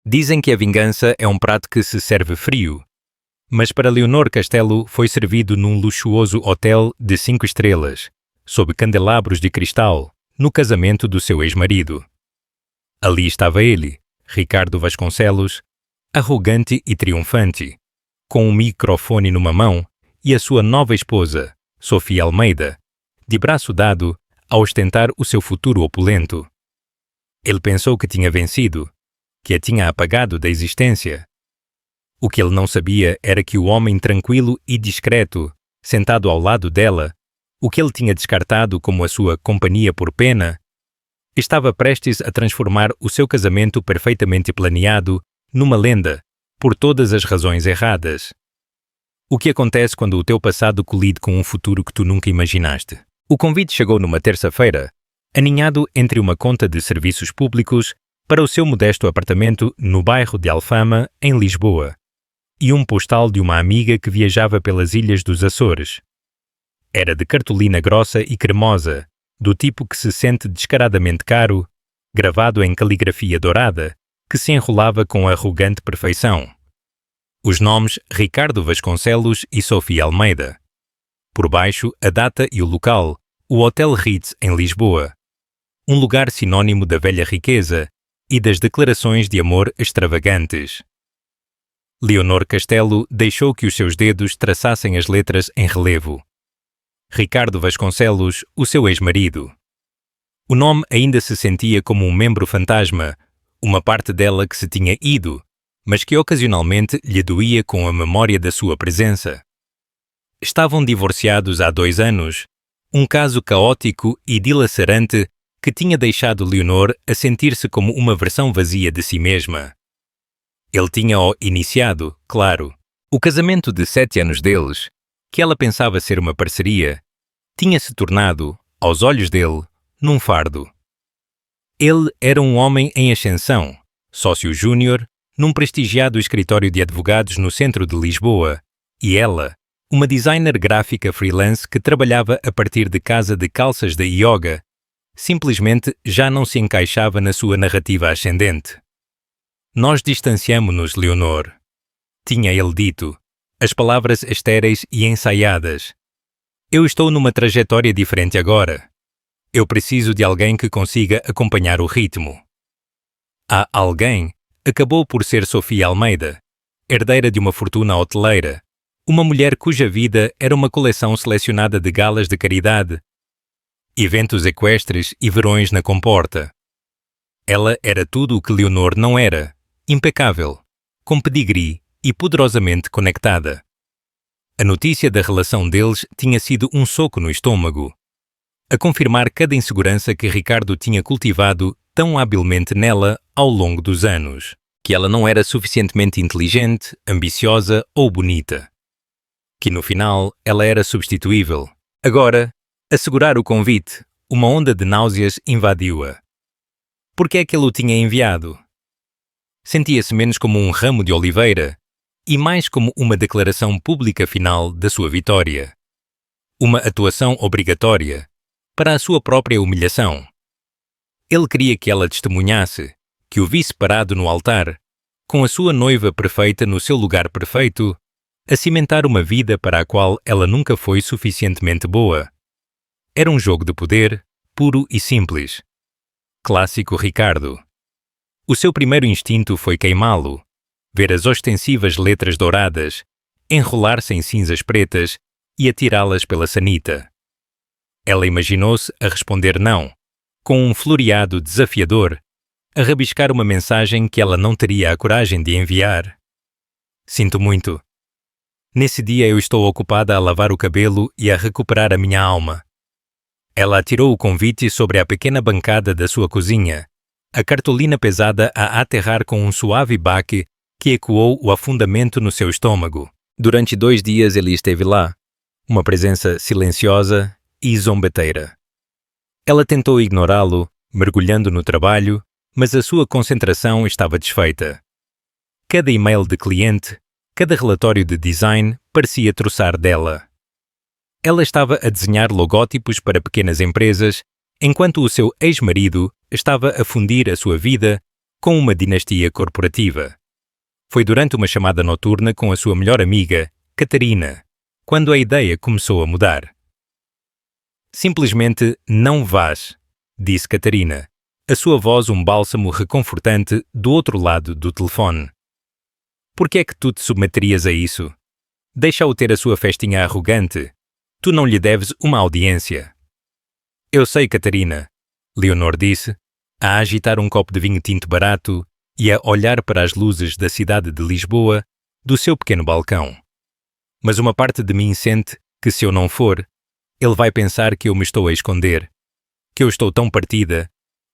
Dizem que a vingança é um prato que se serve frio, mas para Leonor Castelo foi servido num luxuoso hotel de 5 estrelas, sob candelabros de cristal, no casamento do seu ex-marido. Ali estava ele, Ricardo Vasconcelos, arrogante e triunfante, com um microfone numa mão, e a sua nova esposa, Sofia Almeida, de braço dado, a ostentar o seu futuro opulento. Ele pensou que tinha vencido, que a tinha apagado da existência. O que ele não sabia era que o homem tranquilo e discreto, sentado ao lado dela, o que ele tinha descartado como a sua companhia por pena, estava prestes a transformar o seu casamento perfeitamente planeado numa lenda, por todas as razões erradas. O que acontece quando o teu passado colide com um futuro que tu nunca imaginaste? O convite chegou numa terça-feira, aninhado entre uma conta de serviços públicos para o seu modesto apartamento no bairro de Alfama, em Lisboa, e um postal de uma amiga que viajava pelas ilhas dos Açores. Era de cartolina grossa e cremosa, do tipo que se sente descaradamente caro, gravado em caligrafia dourada, que se enrolava com arrogante perfeição. Os nomes Ricardo Vasconcelos e Sofia Almeida. Por baixo, a data e o local, o Hotel Ritz, em Lisboa. Um lugar sinônimo da velha riqueza e das declarações de amor extravagantes. Leonor Castelo deixou que os seus dedos traçassem as letras em relevo. Ricardo Vasconcelos, o seu ex-marido. O nome ainda se sentia como um membro fantasma, uma parte dela que se tinha ido, mas que ocasionalmente lhe doía com a memória da sua presença. Estavam divorciados há 2 anos, um caso caótico e dilacerante que tinha deixado Leonor a sentir-se como uma versão vazia de si mesma. Ele tinha-o iniciado, claro. O casamento de 7 anos deles, que ela pensava ser uma parceria, tinha-se tornado, aos olhos dele, num fardo. Ele era um homem em ascensão, sócio júnior, num prestigiado escritório de advogados no centro de Lisboa, e ela, uma designer gráfica freelance que trabalhava a partir de casa de calças de yoga, simplesmente já não se encaixava na sua narrativa ascendente. Nós distanciamo-nos, Leonor, tinha ele dito, as palavras estéreis e ensaiadas. Eu estou numa trajetória diferente agora. Eu preciso de alguém que consiga acompanhar o ritmo. A alguém acabou por ser Sofia Almeida, herdeira de uma fortuna hoteleira, uma mulher cuja vida era uma coleção selecionada de galas de caridade, eventos equestres e verões na comporta. Ela era tudo o que Leonor não era, impecável, com pedigree e poderosamente conectada. A notícia da relação deles tinha sido um soco no estômago, a confirmar cada insegurança que Ricardo tinha cultivado tão habilmente nela ao longo dos anos, que ela não era suficientemente inteligente, ambiciosa ou bonita. Que no final ela era substituível. Agora, a segurar o convite, uma onda de náuseas invadiu-a. Por que é que ele o tinha enviado? Sentia-se menos como um ramo de oliveira e mais como uma declaração pública final da sua vitória. Uma atuação obrigatória para a sua própria humilhação. Ele queria que ela testemunhasse, que o visse parado no altar, com a sua noiva perfeita no seu lugar perfeito, a cimentar uma vida para a qual ela nunca foi suficientemente boa. Era um jogo de poder, puro e simples. Clássico Ricardo. O seu primeiro instinto foi queimá-lo, ver as ostensivas letras douradas, enrolar-se em cinzas pretas e atirá-las pela sanita. Ela imaginou-se a responder não, com um floreado desafiador, a rabiscar uma mensagem que ela não teria a coragem de enviar. Sinto muito. Nesse dia eu estou ocupada a lavar o cabelo e a recuperar a minha alma. Ela atirou o convite sobre a pequena bancada da sua cozinha, a cartolina pesada a aterrar com um suave baque que ecoou o afundamento no seu estômago. Durante 2 dias ele esteve lá, uma presença silenciosa e zombeteira. Ela tentou ignorá-lo, mergulhando no trabalho, mas a sua concentração estava desfeita. Cada e-mail de cliente, cada relatório de design parecia troçar dela. Ela estava a desenhar logótipos para pequenas empresas, enquanto o seu ex-marido estava a fundir a sua vida com uma dinastia corporativa. Foi durante uma chamada noturna com a sua melhor amiga, Catarina, quando a ideia começou a mudar. Simplesmente não vás, disse Catarina, a sua voz um bálsamo reconfortante do outro lado do telefone. Por que é que tu te submeterias a isso? Deixa-o ter a sua festinha arrogante. Tu não lhe deves uma audiência. Eu sei, Catarina, Leonor disse, a agitar um copo de vinho tinto barato e a olhar para as luzes da cidade de Lisboa do seu pequeno balcão. Mas uma parte de mim sente que se eu não for, ele vai pensar que eu me estou a esconder, que eu estou tão partida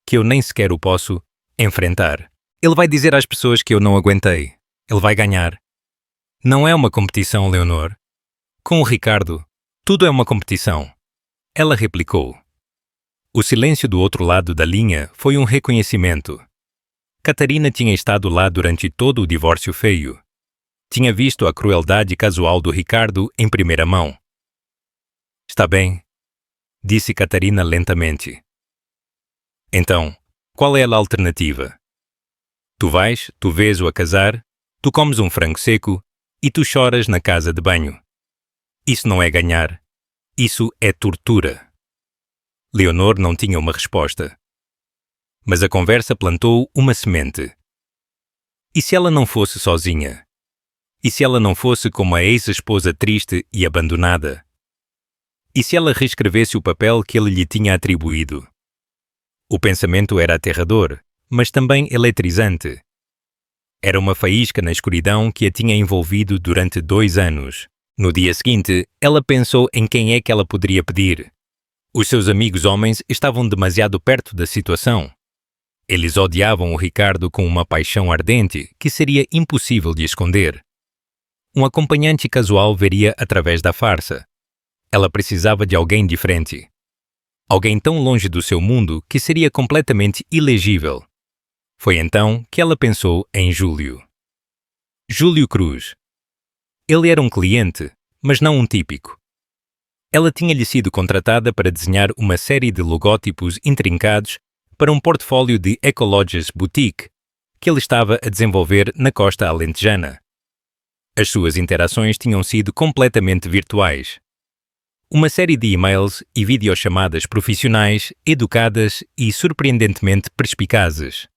que eu nem sequer o posso enfrentar. Ele vai dizer às pessoas que eu não aguentei. Ele vai ganhar. Não é uma competição, Leonor. Com o Ricardo, tudo é uma competição. Ela replicou. O silêncio do outro lado da linha foi um reconhecimento. Catarina tinha estado lá durante todo o divórcio feio. Tinha visto a crueldade casual do Ricardo em primeira mão. Está bem, disse Catarina lentamente. Então, qual é a alternativa? Tu vês-o a casar, tu comes um frango seco e tu choras na casa de banho. Isso não é ganhar. Isso é tortura. Leonor não tinha uma resposta. Mas a conversa plantou uma semente. E se ela não fosse sozinha? E se ela não fosse como a ex-esposa triste e abandonada? E se ela reescrevesse o papel que ele lhe tinha atribuído? O pensamento era aterrador, mas também eletrizante. Era uma faísca na escuridão que a tinha envolvido durante 2 anos. No dia seguinte, ela pensou em quem é que ela poderia pedir. Os seus amigos homens estavam demasiado perto da situação. Eles odiavam o Ricardo com uma paixão ardente que seria impossível de esconder. Um acompanhante casual veria através da farsa. Ela precisava de alguém diferente. Alguém tão longe do seu mundo que seria completamente ilegível. Foi então que ela pensou em Júlio. Júlio Cruz. Ele era um cliente, mas não um típico. Ela tinha-lhe sido contratada para desenhar uma série de logótipos intrincados para um portfólio de Ecologies Boutique que ele estava a desenvolver na costa alentejana. As suas interações tinham sido completamente virtuais. Uma série de e-mails e videochamadas profissionais, educadas e surpreendentemente perspicazes.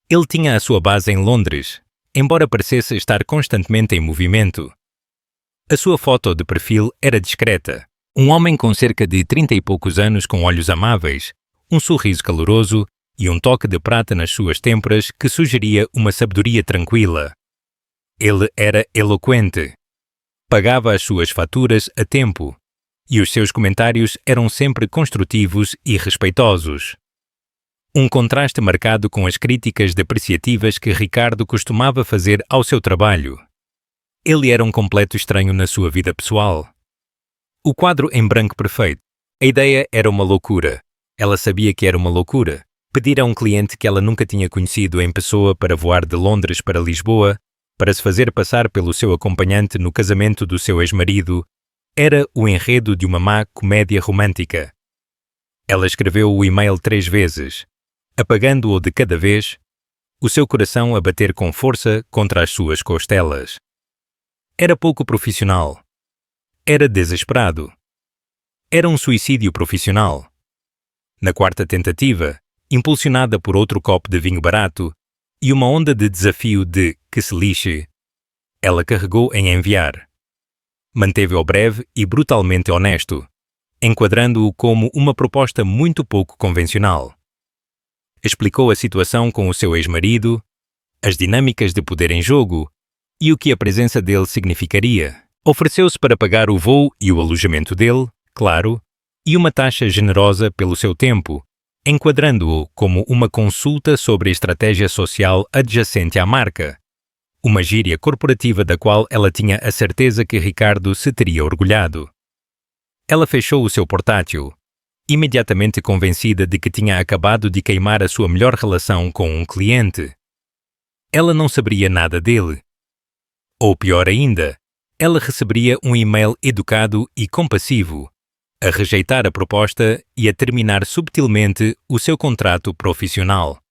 Ele tinha a sua base em Londres, embora parecesse estar constantemente em movimento. A sua foto de perfil era discreta. Um homem com cerca de 30 e poucos anos com olhos amáveis, um sorriso caloroso e um toque de prata nas suas têmporas que sugeria uma sabedoria tranquila. Ele era eloquente. Pagava as suas faturas a tempo. E os seus comentários eram sempre construtivos e respeitosos. Um contraste marcado com as críticas depreciativas que Ricardo costumava fazer ao seu trabalho. Ele era um completo estranho na sua vida pessoal. O quadro em branco perfeito. A ideia era uma loucura. Ela sabia que era uma loucura. Pedir a um cliente que ela nunca tinha conhecido em pessoa para voar de Londres para Lisboa, para se fazer passar pelo seu acompanhante no casamento do seu ex-marido, era o enredo de uma má comédia romântica. Ela escreveu o e-mail 3 vezes, apagando-o de cada vez, o seu coração a bater com força contra as suas costelas. Era pouco profissional. Era desesperado. Era um suicídio profissional. Na quarta tentativa, impulsionada por outro copo de vinho barato e uma onda de desafio de que se lixe, ela carregou em enviar. Manteve-o breve e brutalmente honesto, enquadrando-o como uma proposta muito pouco convencional. Explicou a situação com o seu ex-marido, as dinâmicas de poder em jogo e o que a presença dele significaria. Ofereceu-se para pagar o voo e o alojamento dele, claro, e uma taxa generosa pelo seu tempo, enquadrando-o como uma consulta sobre a estratégia social adjacente à marca. Uma gíria corporativa da qual ela tinha a certeza que Ricardo se teria orgulhado. Ela fechou o seu portátil, imediatamente convencida de que tinha acabado de queimar a sua melhor relação com um cliente. Ela não saberia nada dele. Ou pior ainda, ela receberia um e-mail educado e compassivo, a rejeitar a proposta e a terminar subtilmente o seu contrato profissional.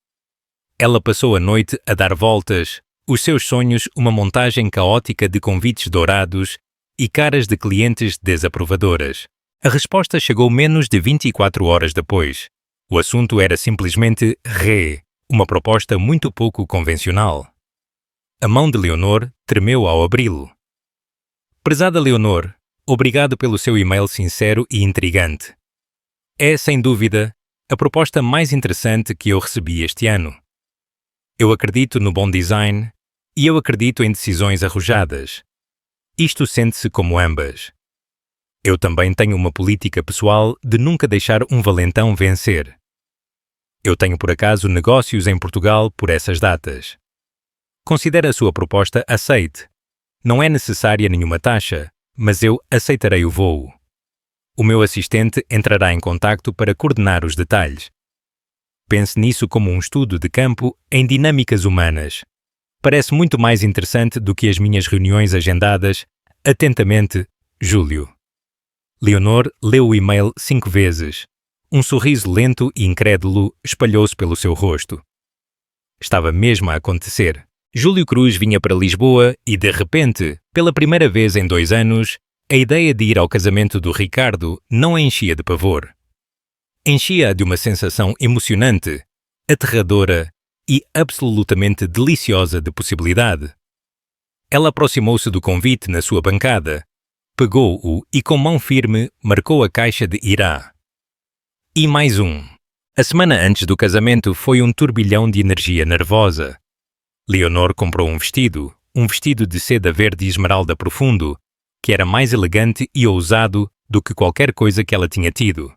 Ela passou a noite a dar voltas, os seus sonhos uma montagem caótica de convites dourados e caras de clientes desaprovadoras. A resposta chegou menos de 24 horas depois. O assunto era simplesmente uma proposta muito pouco convencional. A mão de Leonor tremeu ao abri-lo. Prezada Leonor, obrigado pelo seu e-mail sincero e intrigante. É, sem dúvida, a proposta mais interessante que eu recebi este ano. Eu acredito no bom design e eu acredito em decisões arrojadas. Isto sente-se como ambas. Eu também tenho uma política pessoal de nunca deixar um valentão vencer. Eu tenho por acaso negócios em Portugal por essas datas. Considere a sua proposta aceite. Não é necessária nenhuma taxa, mas eu aceitarei o voo. O meu assistente entrará em contacto para coordenar os detalhes. Pense nisso como um estudo de campo em dinâmicas humanas. Parece muito mais interessante do que as minhas reuniões agendadas. Atentamente, Júlio. Leonor leu o e-mail 5 vezes. Um sorriso lento e incrédulo espalhou-se pelo seu rosto. Estava mesmo a acontecer. Júlio Cruz vinha para Lisboa e, de repente, pela primeira vez em 2 anos, a ideia de ir ao casamento do Ricardo não a enchia de pavor. Enchia-a de uma sensação emocionante, aterradora e absolutamente deliciosa de possibilidade. Ela aproximou-se do convite na sua bancada, pegou-o e com mão firme marcou a caixa de irá. E mais um. A semana antes do casamento foi um turbilhão de energia nervosa. Leonor comprou um vestido de seda verde esmeralda profundo, que era mais elegante e ousado do que qualquer coisa que ela tinha tido.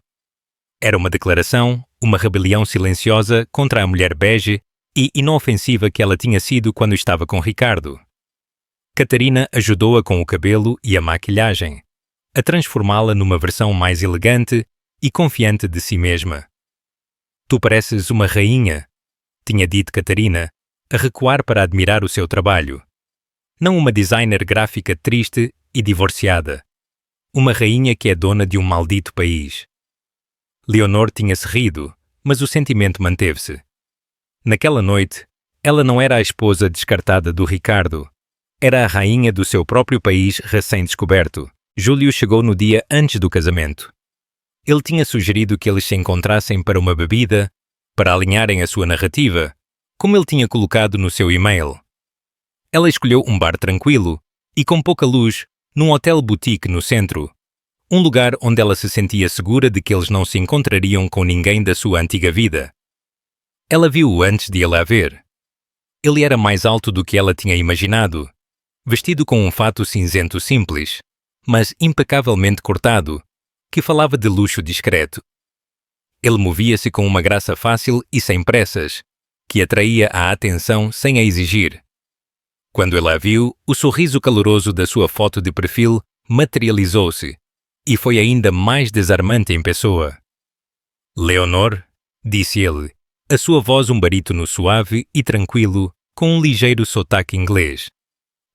Era uma declaração, uma rebelião silenciosa contra a mulher bege e inofensiva que ela tinha sido quando estava com Ricardo. Catarina ajudou-a com o cabelo e a maquilhagem, a transformá-la numa versão mais elegante e confiante de si mesma. Tu pareces uma rainha, tinha dito Catarina, a recuar para admirar o seu trabalho. Não uma designer gráfica triste e divorciada. Uma rainha que é dona de um maldito país. Leonor tinha-se rido, mas o sentimento manteve-se. Naquela noite, ela não era a esposa descartada do Ricardo. Era a rainha do seu próprio país recém-descoberto. Júlio chegou no dia antes do casamento. Ele tinha sugerido que eles se encontrassem para uma bebida, para alinharem a sua narrativa, como ele tinha colocado no seu e-mail. Ela escolheu um bar tranquilo e com pouca luz, num hotel boutique no centro, um lugar onde ela se sentia segura de que eles não se encontrariam com ninguém da sua antiga vida. Ela viu-o antes de ele a ver. Ele era mais alto do que ela tinha imaginado, vestido com um fato cinzento simples, mas impecavelmente cortado, que falava de luxo discreto. Ele movia-se com uma graça fácil e sem pressas, que atraía a atenção sem a exigir. Quando ele a viu, o sorriso caloroso da sua foto de perfil materializou-se e foi ainda mais desarmante em pessoa. Leonor, disse ele, a sua voz um barítono suave e tranquilo, com um ligeiro sotaque inglês.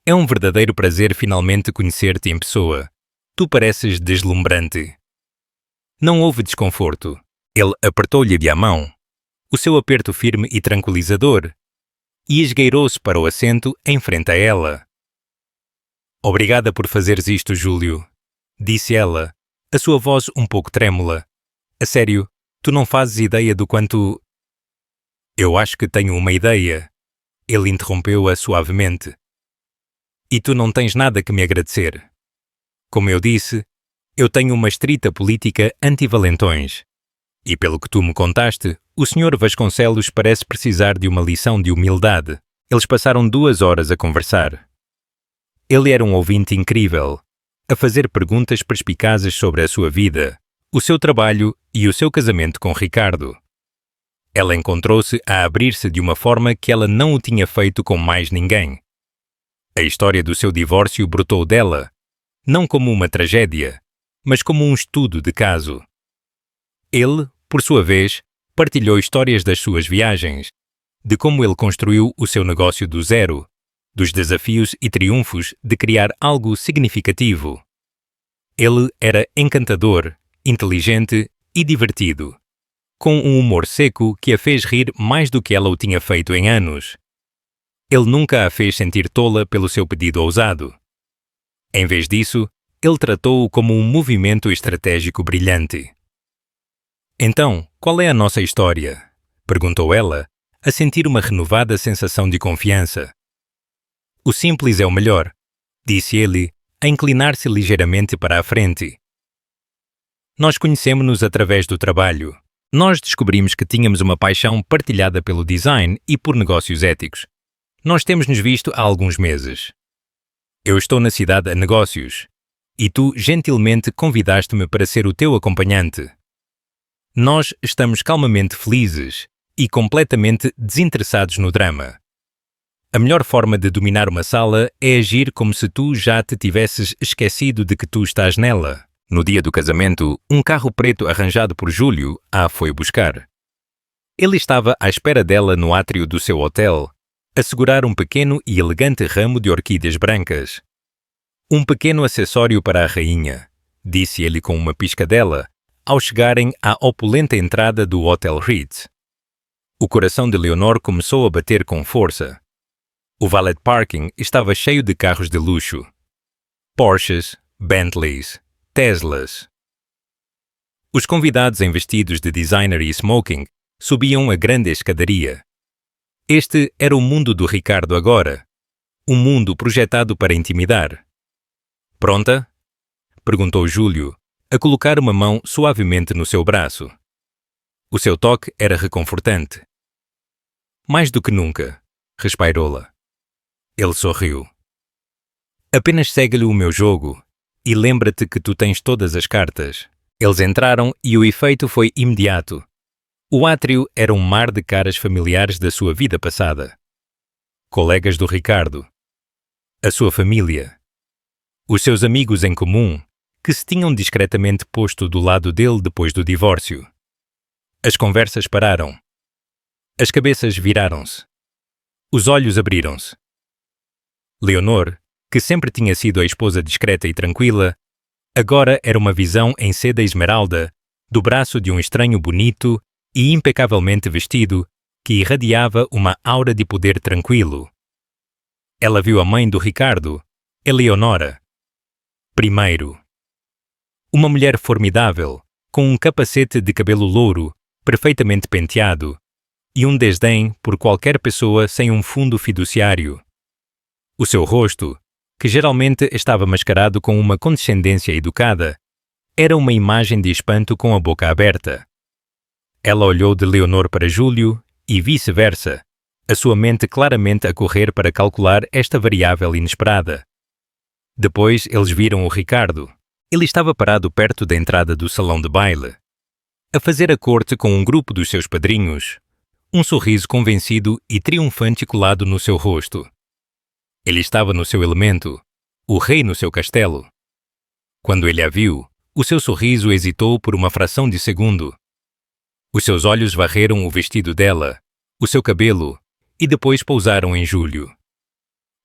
É um verdadeiro prazer finalmente conhecer-te em pessoa. Tu pareces deslumbrante. Não houve desconforto. Ele apertou-lhe a mão, o seu aperto firme e tranquilizador, e esgueirou-se para o assento em frente a ela. Obrigada por fazeres isto, Júlio, disse ela, a sua voz um pouco trêmula. A sério, tu não fazes ideia do quanto... Eu acho que tenho uma ideia. Ele interrompeu-a suavemente. E tu não tens nada que me agradecer. Como eu disse, eu tenho uma estrita política anti-valentões. E pelo que tu me contaste, o Sr. Vasconcelos parece precisar de uma lição de humildade. Eles passaram 2 horas a conversar. Ele era um ouvinte incrível, a fazer perguntas perspicazes sobre a sua vida, o seu trabalho e o seu casamento com Ricardo. Ela encontrou-se a abrir-se de uma forma que ela não o tinha feito com mais ninguém. A história do seu divórcio brotou dela, não como uma tragédia, mas como um estudo de caso. Ele, por sua vez, partilhou histórias das suas viagens, de como ele construiu o seu negócio do zero, dos desafios e triunfos de criar algo significativo. Ele era encantador, inteligente e divertido. com um humor seco que a fez rir mais do que ela o tinha feito em anos. Ele nunca a fez sentir tola pelo seu pedido ousado. Em vez disso, ele tratou-o como um movimento estratégico brilhante. Então, qual é a nossa história? Perguntou ela, a sentir uma renovada sensação de confiança. O simples é o melhor, disse ele, a inclinar-se ligeiramente para a frente. Nós conhecemos-nos através do trabalho. Nós descobrimos que tínhamos uma paixão partilhada pelo design e por negócios éticos. Nós temos nos visto há alguns meses. Eu estou na cidade a negócios, e tu gentilmente convidaste-me para ser o teu acompanhante. Nós estamos calmamente felizes e completamente desinteressados no drama. A melhor forma de dominar uma sala é agir como se tu já te tivesses esquecido de que tu estás nela. No dia do casamento, um carro preto arranjado por Júlio a foi buscar. Ele estava à espera dela no átrio do seu hotel, a segurar um pequeno e elegante ramo de orquídeas brancas. Um pequeno acessório para a rainha, disse ele com uma piscadela, ao chegarem à opulenta entrada do Hotel Ritz. O coração de Leonor começou a bater com força. O valet parking estava cheio de carros de luxo. Porsches, Bentleys, Teslas. Os convidados em vestidos de designer e smoking subiam a grande escadaria. Este era o mundo do Ricardo agora. Um mundo projetado para intimidar. Pronta? Perguntou Júlio, a colocar uma mão suavemente no seu braço. O seu toque era reconfortante. Mais do que nunca, respirou-la. Ele sorriu. Apenas segue-lhe o meu jogo e lembra-te que tu tens todas as cartas. Eles entraram e o efeito foi imediato. O átrio era um mar de caras familiares da sua vida passada. Colegas do Ricardo. A sua família. Os seus amigos em comum, que se tinham discretamente posto do lado dele depois do divórcio. As conversas pararam. As cabeças viraram-se. Os olhos abriram-se. Leonor, que sempre tinha sido a esposa discreta e tranquila, agora era uma visão em seda esmeralda do braço de um estranho bonito e impecavelmente vestido que irradiava uma aura de poder tranquilo. Ela viu a mãe do Ricardo, Eleonora. Primeiro. Uma mulher formidável, com um capacete de cabelo louro, perfeitamente penteado, e um desdém por qualquer pessoa sem um fundo fiduciário. O seu rosto, que geralmente estava mascarado com uma condescendência educada, era uma imagem de espanto com a boca aberta. Ela olhou de Leonor para Júlio e vice-versa, a sua mente claramente a correr para calcular esta variável inesperada. Depois eles viram o Ricardo. Ele estava parado perto da entrada do salão de baile, a fazer a corte com um grupo dos seus padrinhos, um sorriso convencido e triunfante colado no seu rosto. Ele estava no seu elemento, o rei no seu castelo. Quando ele a viu, o seu sorriso hesitou por uma fração de segundo. Os seus olhos varreram o vestido dela, o seu cabelo, e depois pousaram em Júlio.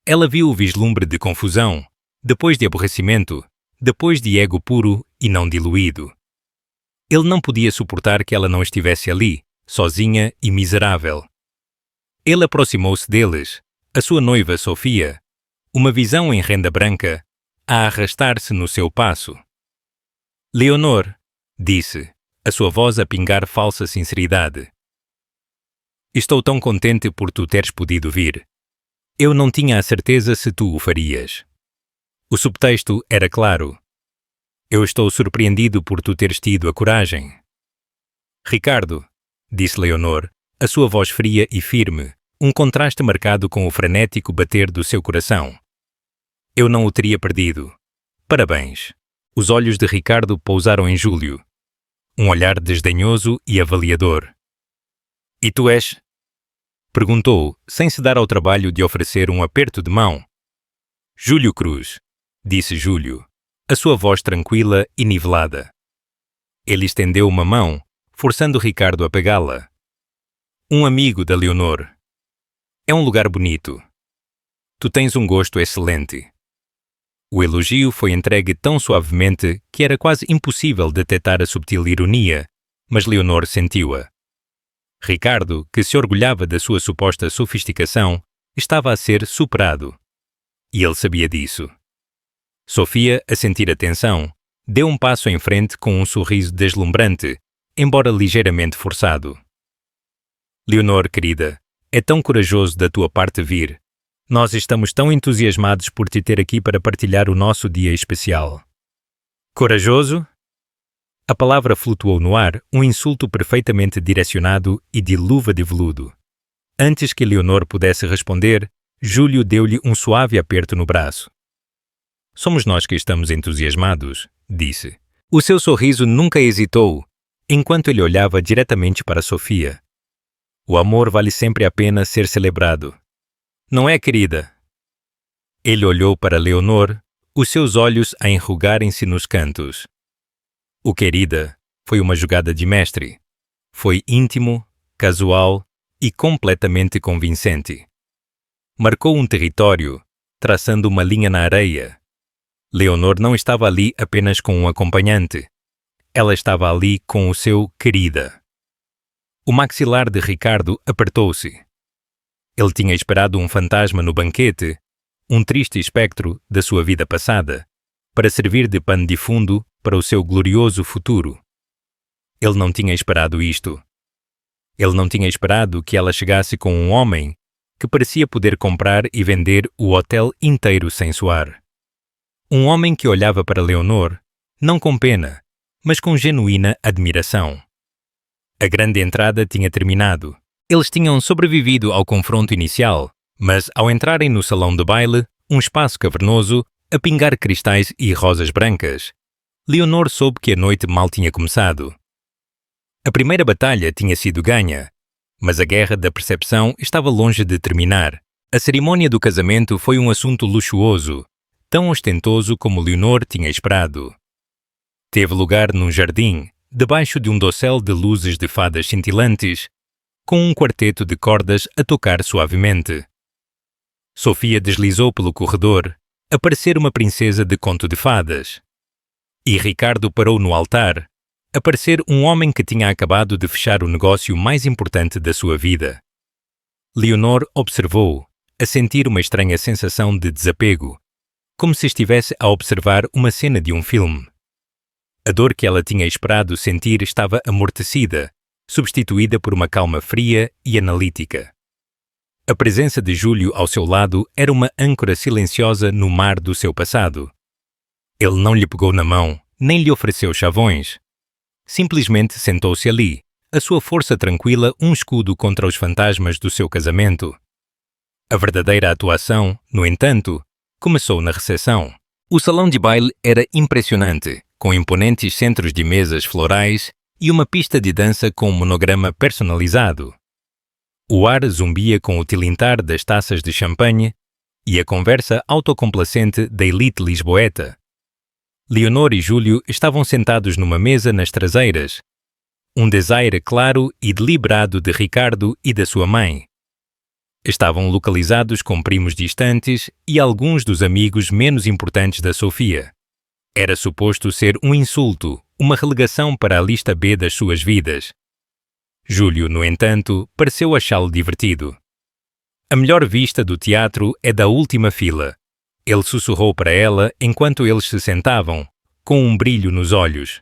Ela viu o vislumbre de confusão, depois de aborrecimento, depois de ego puro e não diluído. Ele não podia suportar que ela não estivesse ali, sozinha e miserável. Ele aproximou-se deles, a sua noiva Sofia, uma visão em renda branca, a arrastar-se no seu passo. Leonor, disse, a sua voz a pingar falsa sinceridade. Estou tão contente por tu teres podido vir. Eu não tinha a certeza se tu o farias. O subtexto era claro. Eu estou surpreendido por tu teres tido a coragem. Ricardo, disse Leonor, a sua voz fria e firme, um contraste marcado com o frenético bater do seu coração. Eu não o teria perdido. Parabéns. Os olhos de Ricardo pousaram em Júlio. Um olhar desdenhoso e avaliador. E tu és? Perguntou, sem se dar ao trabalho de oferecer um aperto de mão. Júlio Cruz, disse Júlio, a sua voz tranquila e nivelada. Ele estendeu uma mão, forçando Ricardo a pegá-la. Um amigo da Leonor. É um lugar bonito. Tu tens um gosto excelente. O elogio foi entregue tão suavemente que era quase impossível detectar a subtil ironia, mas Leonor sentiu-a. Ricardo, que se orgulhava da sua suposta sofisticação, estava a ser superado. E ele sabia disso. Sofia, a sentir a tensão, deu um passo em frente com um sorriso deslumbrante, embora ligeiramente forçado. Leonor, querida, é tão corajoso da tua parte vir. Nós estamos tão entusiasmados por te ter aqui para partilhar o nosso dia especial. Corajoso? A palavra flutuou no ar, um insulto perfeitamente direcionado e de luva de veludo. Antes que Leonor pudesse responder, Júlio deu-lhe um suave aperto no braço. Somos nós que estamos entusiasmados, disse. O seu sorriso nunca hesitou, enquanto ele olhava diretamente para Sofia. O amor vale sempre a pena ser celebrado. Não é, querida? Ele olhou para Leonor, os seus olhos a enrugarem-se nos cantos. O querida foi uma jogada de mestre. Foi íntimo, casual e completamente convincente. Marcou um território, traçando uma linha na areia. Leonor não estava ali apenas com um acompanhante. Ela estava ali com o seu querida. O maxilar de Ricardo apertou-se. Ele tinha esperado um fantasma no banquete, um triste espectro da sua vida passada, para servir de pano de fundo para o seu glorioso futuro. Ele não tinha esperado isto. Ele não tinha esperado que ela chegasse com um homem que parecia poder comprar e vender o hotel inteiro sem suar. Um homem que olhava para Leonor, não com pena, mas com genuína admiração. A grande entrada tinha terminado. Eles tinham sobrevivido ao confronto inicial, mas ao entrarem no salão de baile, um espaço cavernoso, a pingar cristais e rosas brancas, Leonor soube que a noite mal tinha começado. A primeira batalha tinha sido ganha, mas a guerra da percepção estava longe de terminar. A cerimônia do casamento foi um assunto luxuoso, tão ostentoso como Leonor tinha esperado. Teve lugar num jardim, debaixo de um dossel de luzes de fadas cintilantes, com um quarteto de cordas a tocar suavemente. Sofia deslizou pelo corredor, a parecer uma princesa de conto de fadas. E Ricardo parou no altar, a parecer um homem que tinha acabado de fechar o negócio mais importante da sua vida. Leonor observou, a sentir uma estranha sensação de desapego, como se estivesse a observar uma cena de um filme. A dor que ela tinha esperado sentir estava amortecida, substituída por uma calma fria e analítica. A presença de Júlio ao seu lado era uma âncora silenciosa no mar do seu passado. Ele não lhe pegou na mão, nem lhe ofereceu chavões. Simplesmente sentou-se ali, a sua força tranquila um escudo contra os fantasmas do seu casamento. A verdadeira atuação, no entanto, começou na recepção. O salão de baile era impressionante, com imponentes centros de mesas florais e uma pista de dança com um monograma personalizado. O ar zumbia com o tilintar das taças de champanhe e a conversa autocomplacente da elite lisboeta. Leonor e Júlio estavam sentados numa mesa nas traseiras, um desaire claro e deliberado de Ricardo e da sua mãe. Estavam localizados com primos distantes e alguns dos amigos menos importantes da Sofia. Era suposto ser um insulto, uma relegação para a lista B das suas vidas. Júlio, no entanto, pareceu achá-lo divertido. A melhor vista do teatro é da última fila. Ele sussurrou para ela enquanto eles se sentavam, com um brilho nos olhos.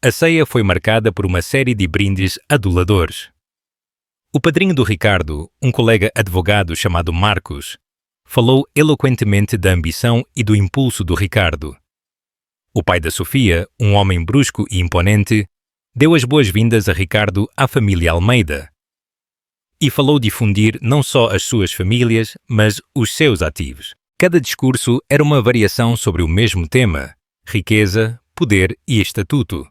A ceia foi marcada por uma série de brindes aduladores. O padrinho do Ricardo, um colega advogado chamado Marcos, falou eloquentemente da ambição e do impulso do Ricardo. O pai da Sofia, um homem brusco e imponente, deu as boas-vindas a Ricardo à família Almeida. E falou de fundir não só as suas famílias, mas os seus ativos. Cada discurso era uma variação sobre o mesmo tema: riqueza, poder e estatuto.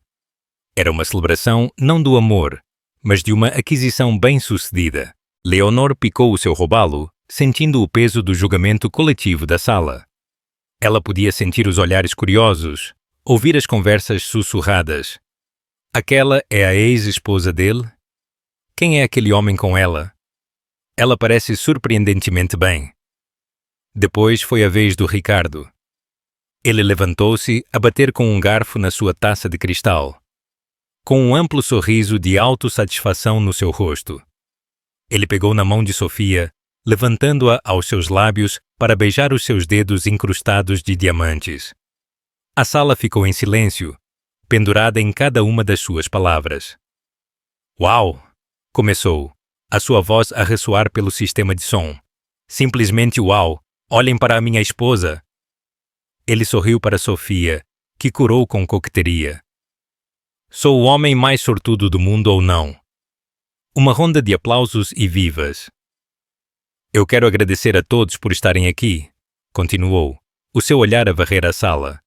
Era uma celebração não do amor, mas de uma aquisição bem-sucedida. Leonor picou o seu robalo, sentindo o peso do julgamento coletivo da sala. Ela podia sentir os olhares curiosos, ouvir as conversas sussurradas. Aquela é a ex-esposa dele? Quem é aquele homem com ela? Ela parece surpreendentemente bem. Depois foi a vez do Ricardo. Ele levantou-se a bater com um garfo na sua taça de cristal. com um amplo sorriso de autossatisfação no seu rosto. Ele pegou na mão de Sofia, levantando-a aos seus lábios para beijar os seus dedos incrustados de diamantes. A sala ficou em silêncio, pendurada em cada uma das suas palavras. "Uau!" começou, a sua voz a ressoar pelo sistema de som. "Simplesmente uau! Olhem para a minha esposa!" Ele sorriu para Sofia, que curou com coqueteria. "Sou o homem mais sortudo do mundo ou não?" Uma ronda de aplausos e vivas. "Eu quero agradecer a todos por estarem aqui", continuou, o seu olhar a varrer a sala.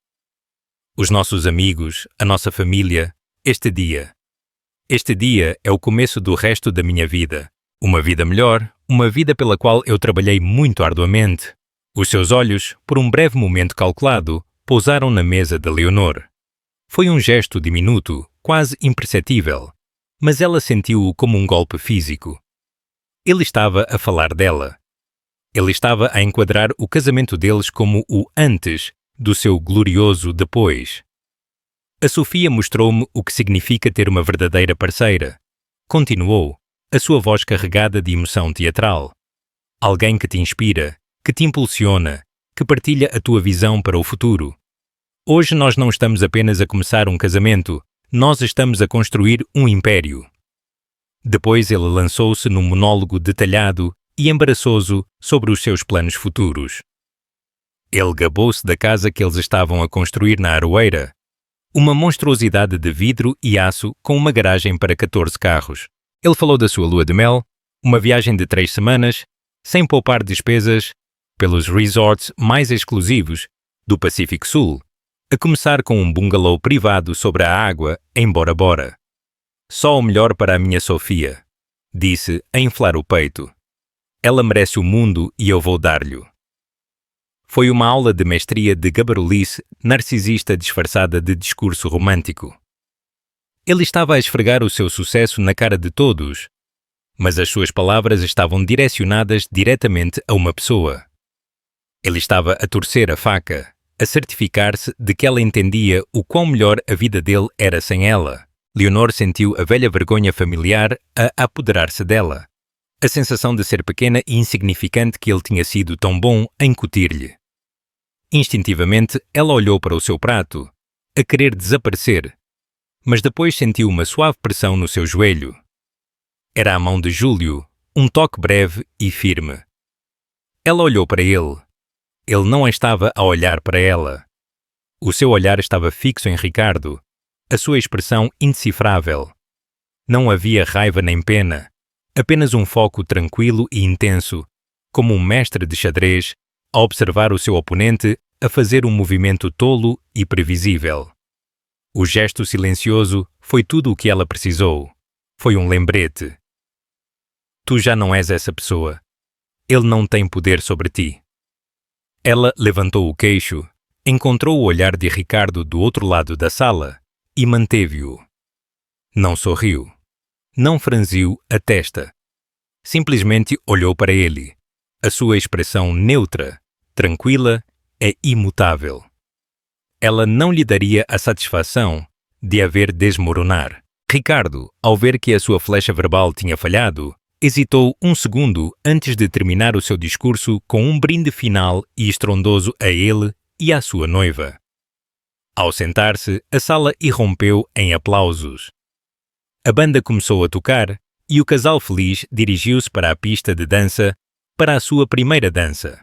"Os nossos amigos, a nossa família, este dia. Este dia é o começo do resto da minha vida. Uma vida melhor, uma vida pela qual eu trabalhei muito arduamente." Os seus olhos, por um breve momento calculado, pousaram na mesa de Leonor. Foi um gesto diminuto, quase imperceptível, mas ela sentiu-o como um golpe físico. Ele estava a falar dela. Ele estava a enquadrar o casamento deles como o antes do seu glorioso depois. "A Sofia mostrou-me o que significa ter uma verdadeira parceira", continuou, a sua voz carregada de emoção teatral. "Alguém que te inspira, que te impulsiona, que partilha a tua visão para o futuro. Hoje nós não estamos apenas a começar um casamento, nós estamos a construir um império." Depois ele lançou-se num monólogo detalhado e embaraçoso sobre os seus planos futuros. Ele gabou-se da casa que eles estavam a construir na Aroeira, uma monstruosidade de vidro e aço com uma garagem para 14 carros. Ele falou da sua lua de mel, uma viagem de 3 semanas, sem poupar despesas, pelos resorts mais exclusivos do Pacífico Sul, a começar com um bungalow privado sobre a água em Bora Bora. "Só o melhor para a minha Sofia", disse, a inflar o peito. "Ela merece o mundo e eu vou dar-lhe." Foi uma aula de mestria de gabarulice narcisista disfarçada de discurso romântico. Ele estava a esfregar o seu sucesso na cara de todos, mas as suas palavras estavam direcionadas diretamente a uma pessoa. Ele estava a torcer a faca, a certificar-se de que ela entendia o quão melhor a vida dele era sem ela. Leonor sentiu a velha vergonha familiar a apoderar-se dela, a sensação de ser pequena e insignificante que ele tinha sido tão bom a incutir-lhe. Instintivamente, ela olhou para o seu prato, a querer desaparecer, mas depois sentiu uma suave pressão no seu joelho. Era a mão de Júlio, um toque breve e firme. Ela olhou para ele. Ele não estava a olhar para ela. O seu olhar estava fixo em Ricardo, a sua expressão indecifrável. Não havia raiva nem pena, apenas um foco tranquilo e intenso, como um mestre de xadrez a observar o seu oponente a fazer um movimento tolo e previsível. O gesto silencioso foi tudo o que ela precisou. Foi um lembrete. "Tu já não és essa pessoa. Ele não tem poder sobre ti." Ela levantou o queixo, encontrou o olhar de Ricardo do outro lado da sala e manteve-o. Não sorriu. Não franziu a testa. Simplesmente olhou para ele. A sua expressão neutra, tranquila, é imutável. Ela não lhe daria a satisfação de a ver desmoronar. Ricardo, ao ver que a sua flecha verbal tinha falhado, hesitou um segundo antes de terminar o seu discurso com um brinde final e estrondoso a ele e à sua noiva. Ao sentar-se, a sala irrompeu em aplausos. A banda começou a tocar e o casal feliz dirigiu-se para a pista de dança para a sua primeira dança.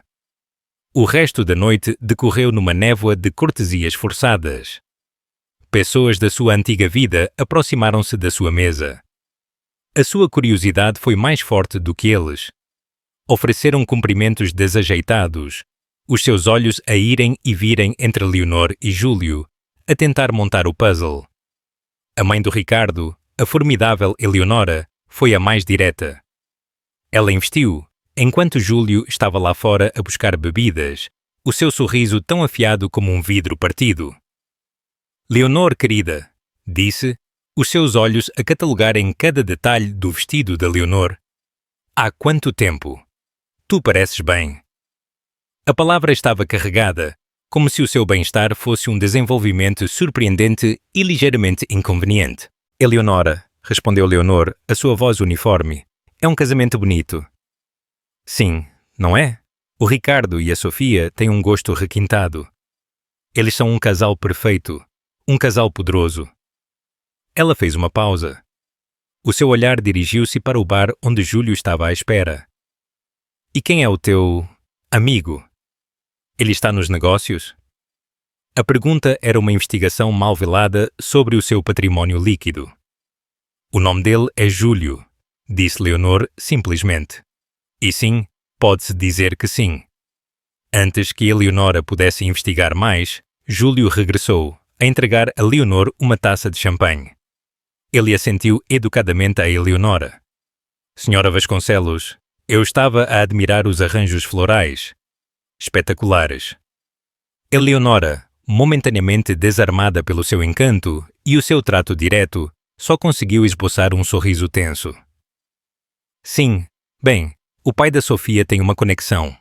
O resto da noite decorreu numa névoa de cortesias forçadas. Pessoas da sua antiga vida aproximaram-se da sua mesa. A sua curiosidade foi mais forte do que eles. Ofereceram cumprimentos desajeitados, os seus olhos a irem e virem entre Leonor e Júlio, a tentar montar o puzzle. A mãe do Ricardo, a formidável Eleonora, foi a mais direta. Ela investiu, enquanto Júlio estava lá fora a buscar bebidas, o seu sorriso tão afiado como um vidro partido. "Leonor, querida", disse, os seus olhos a catalogarem cada detalhe do vestido da Leonor. "Há quanto tempo? Tu pareces bem." A palavra estava carregada, como se o seu bem-estar fosse um desenvolvimento surpreendente e ligeiramente inconveniente. Eleonora, respondeu Leonor, a sua voz uniforme. É um casamento bonito. Sim, não é? O Ricardo e a Sofia têm um gosto requintado. Eles são um casal perfeito, um casal poderoso. Ela fez uma pausa. O seu olhar dirigiu-se para o bar onde Júlio estava à espera. E quem é o teu amigo? Ele está nos negócios? A pergunta era uma investigação mal velada sobre o seu patrimônio líquido. O nome dele é Júlio, disse Leonor simplesmente. E sim, pode-se dizer que sim. Antes que Eleonora pudesse investigar mais, Júlio regressou, a entregar a Leonor uma taça de champanhe. Ele assentiu educadamente a Eleonora. Senhora Vasconcelos, eu estava a admirar os arranjos florais. Espetaculares. Eleonora, momentaneamente desarmada pelo seu encanto e o seu trato direto, só conseguiu esboçar um sorriso tenso. Sim, bem, o pai da Sofia tem uma conexão.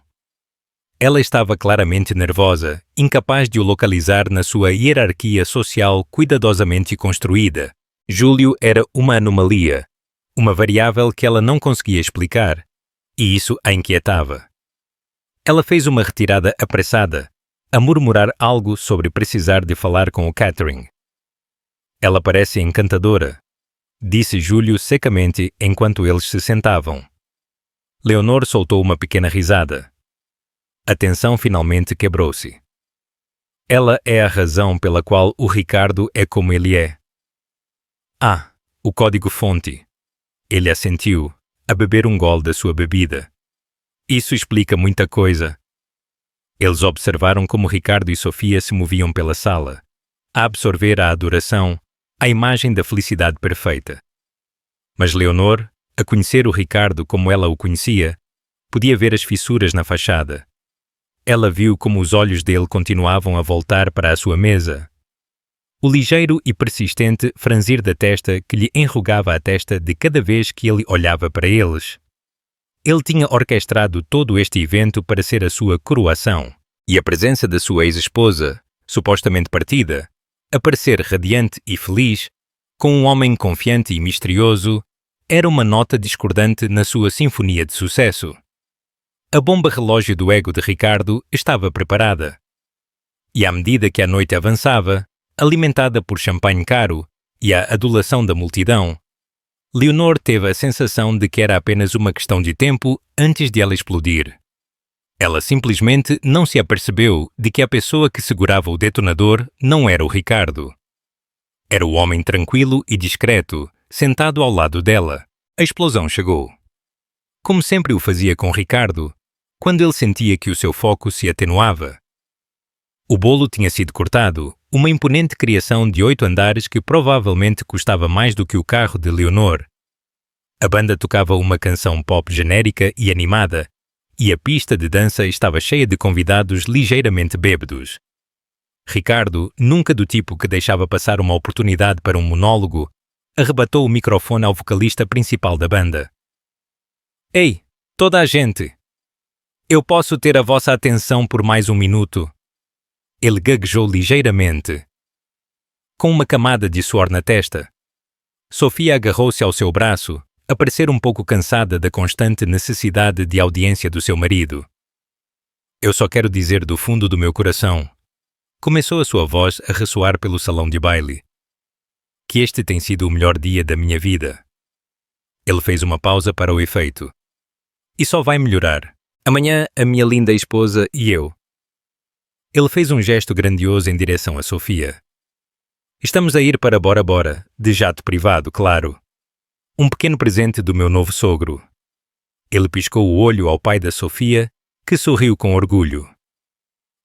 Ela estava claramente nervosa, incapaz de o localizar na sua hierarquia social cuidadosamente construída. Júlio era uma anomalia, uma variável que ela não conseguia explicar, e isso a inquietava. Ela fez uma retirada apressada, a murmurar algo sobre precisar de falar com o Catherine. Ela parece encantadora, disse Júlio secamente enquanto eles se sentavam. Leonor soltou uma pequena risada. A tensão finalmente quebrou-se. Ela é a razão pela qual o Ricardo é como ele é. Ah, o código-fonte. Ele assentiu, a beber um gole da sua bebida. Isso explica muita coisa. Eles observaram como Ricardo e Sofia se moviam pela sala, a absorver a adoração, a imagem da felicidade perfeita. Mas Leonor, a conhecer o Ricardo como ela o conhecia, podia ver as fissuras na fachada. Ela viu como os olhos dele continuavam a voltar para a sua mesa. O ligeiro e persistente franzir da testa que lhe enrugava a testa de cada vez que ele olhava para eles. Ele tinha orquestrado todo este evento para ser a sua coroação, e a presença da sua ex-esposa, supostamente partida, a parecer radiante e feliz, com um homem confiante e misterioso, era uma nota discordante na sua sinfonia de sucesso. A bomba relógio do ego de Ricardo estava preparada. E à medida que a noite avançava, alimentada por champanhe caro e a adulação da multidão, Leonor teve a sensação de que era apenas uma questão de tempo antes de ela explodir. Ela simplesmente não se apercebeu de que a pessoa que segurava o detonador não era o Ricardo. Era o homem tranquilo e discreto, sentado ao lado dela. A explosão chegou. Como sempre o fazia com Ricardo, quando ele sentia que o seu foco se atenuava. O bolo tinha sido cortado, uma imponente criação de 8 andares que provavelmente custava mais do que o carro de Leonor. A banda tocava uma canção pop genérica e animada, e a pista de dança estava cheia de convidados ligeiramente bêbados. Ricardo, nunca do tipo que deixava passar uma oportunidade para um monólogo, arrebatou o microfone ao vocalista principal da banda. Ei, toda a gente! Eu posso ter a vossa atenção por mais um minuto? Ele gaguejou ligeiramente, com uma camada de suor na testa. Sofia agarrou-se ao seu braço, a parecer um pouco cansada da constante necessidade de audiência do seu marido. Eu só quero dizer do fundo do meu coração, começou a sua voz a ressoar pelo salão de baile, que este tem sido o melhor dia da minha vida. Ele fez uma pausa para o efeito. E só vai melhorar. Amanhã, a minha linda esposa e eu. Ele fez um gesto grandioso em direção a Sofia. Estamos a ir para Bora Bora, de jato privado, claro. Um pequeno presente do meu novo sogro. Ele piscou o olho ao pai da Sofia, que sorriu com orgulho.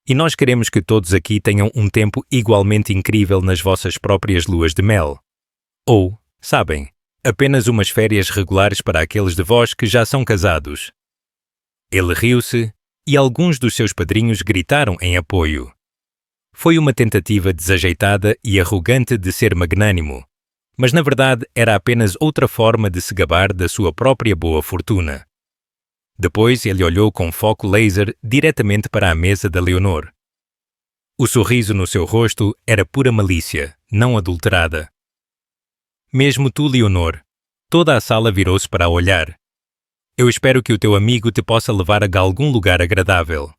E nós queremos que todos aqui tenham um tempo igualmente incrível nas vossas próprias luas de mel. Ou, sabem, apenas umas férias regulares para aqueles de vós que já são casados. Ele riu-se e alguns dos seus padrinhos gritaram em apoio. Foi uma tentativa desajeitada e arrogante de ser magnânimo, mas na verdade era apenas outra forma de se gabar da sua própria boa fortuna. Depois ele olhou com foco laser diretamente para a mesa da Leonor. O sorriso no seu rosto era pura malícia, não adulterada. Mesmo tu, Leonor. Toda a sala virou-se para a olhar. Eu espero que o teu amigo te possa levar a algum lugar agradável.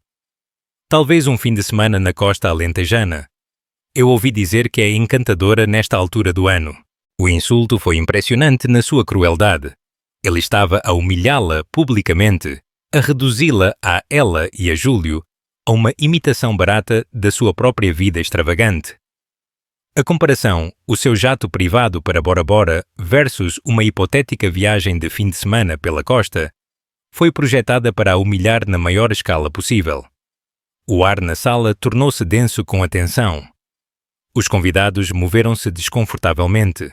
Talvez um fim de semana na costa alentejana. Eu ouvi dizer que é encantadora nesta altura do ano. O insulto foi impressionante na sua crueldade. Ele estava a humilhá-la publicamente, a reduzi-la a ela e a Júlio a uma imitação barata da sua própria vida extravagante. A comparação, o seu jato privado para Bora Bora versus uma hipotética viagem de fim de semana pela costa, foi projetada para a humilhar na maior escala possível. O ar na sala tornou-se denso com a tensão. Os convidados moveram-se desconfortavelmente.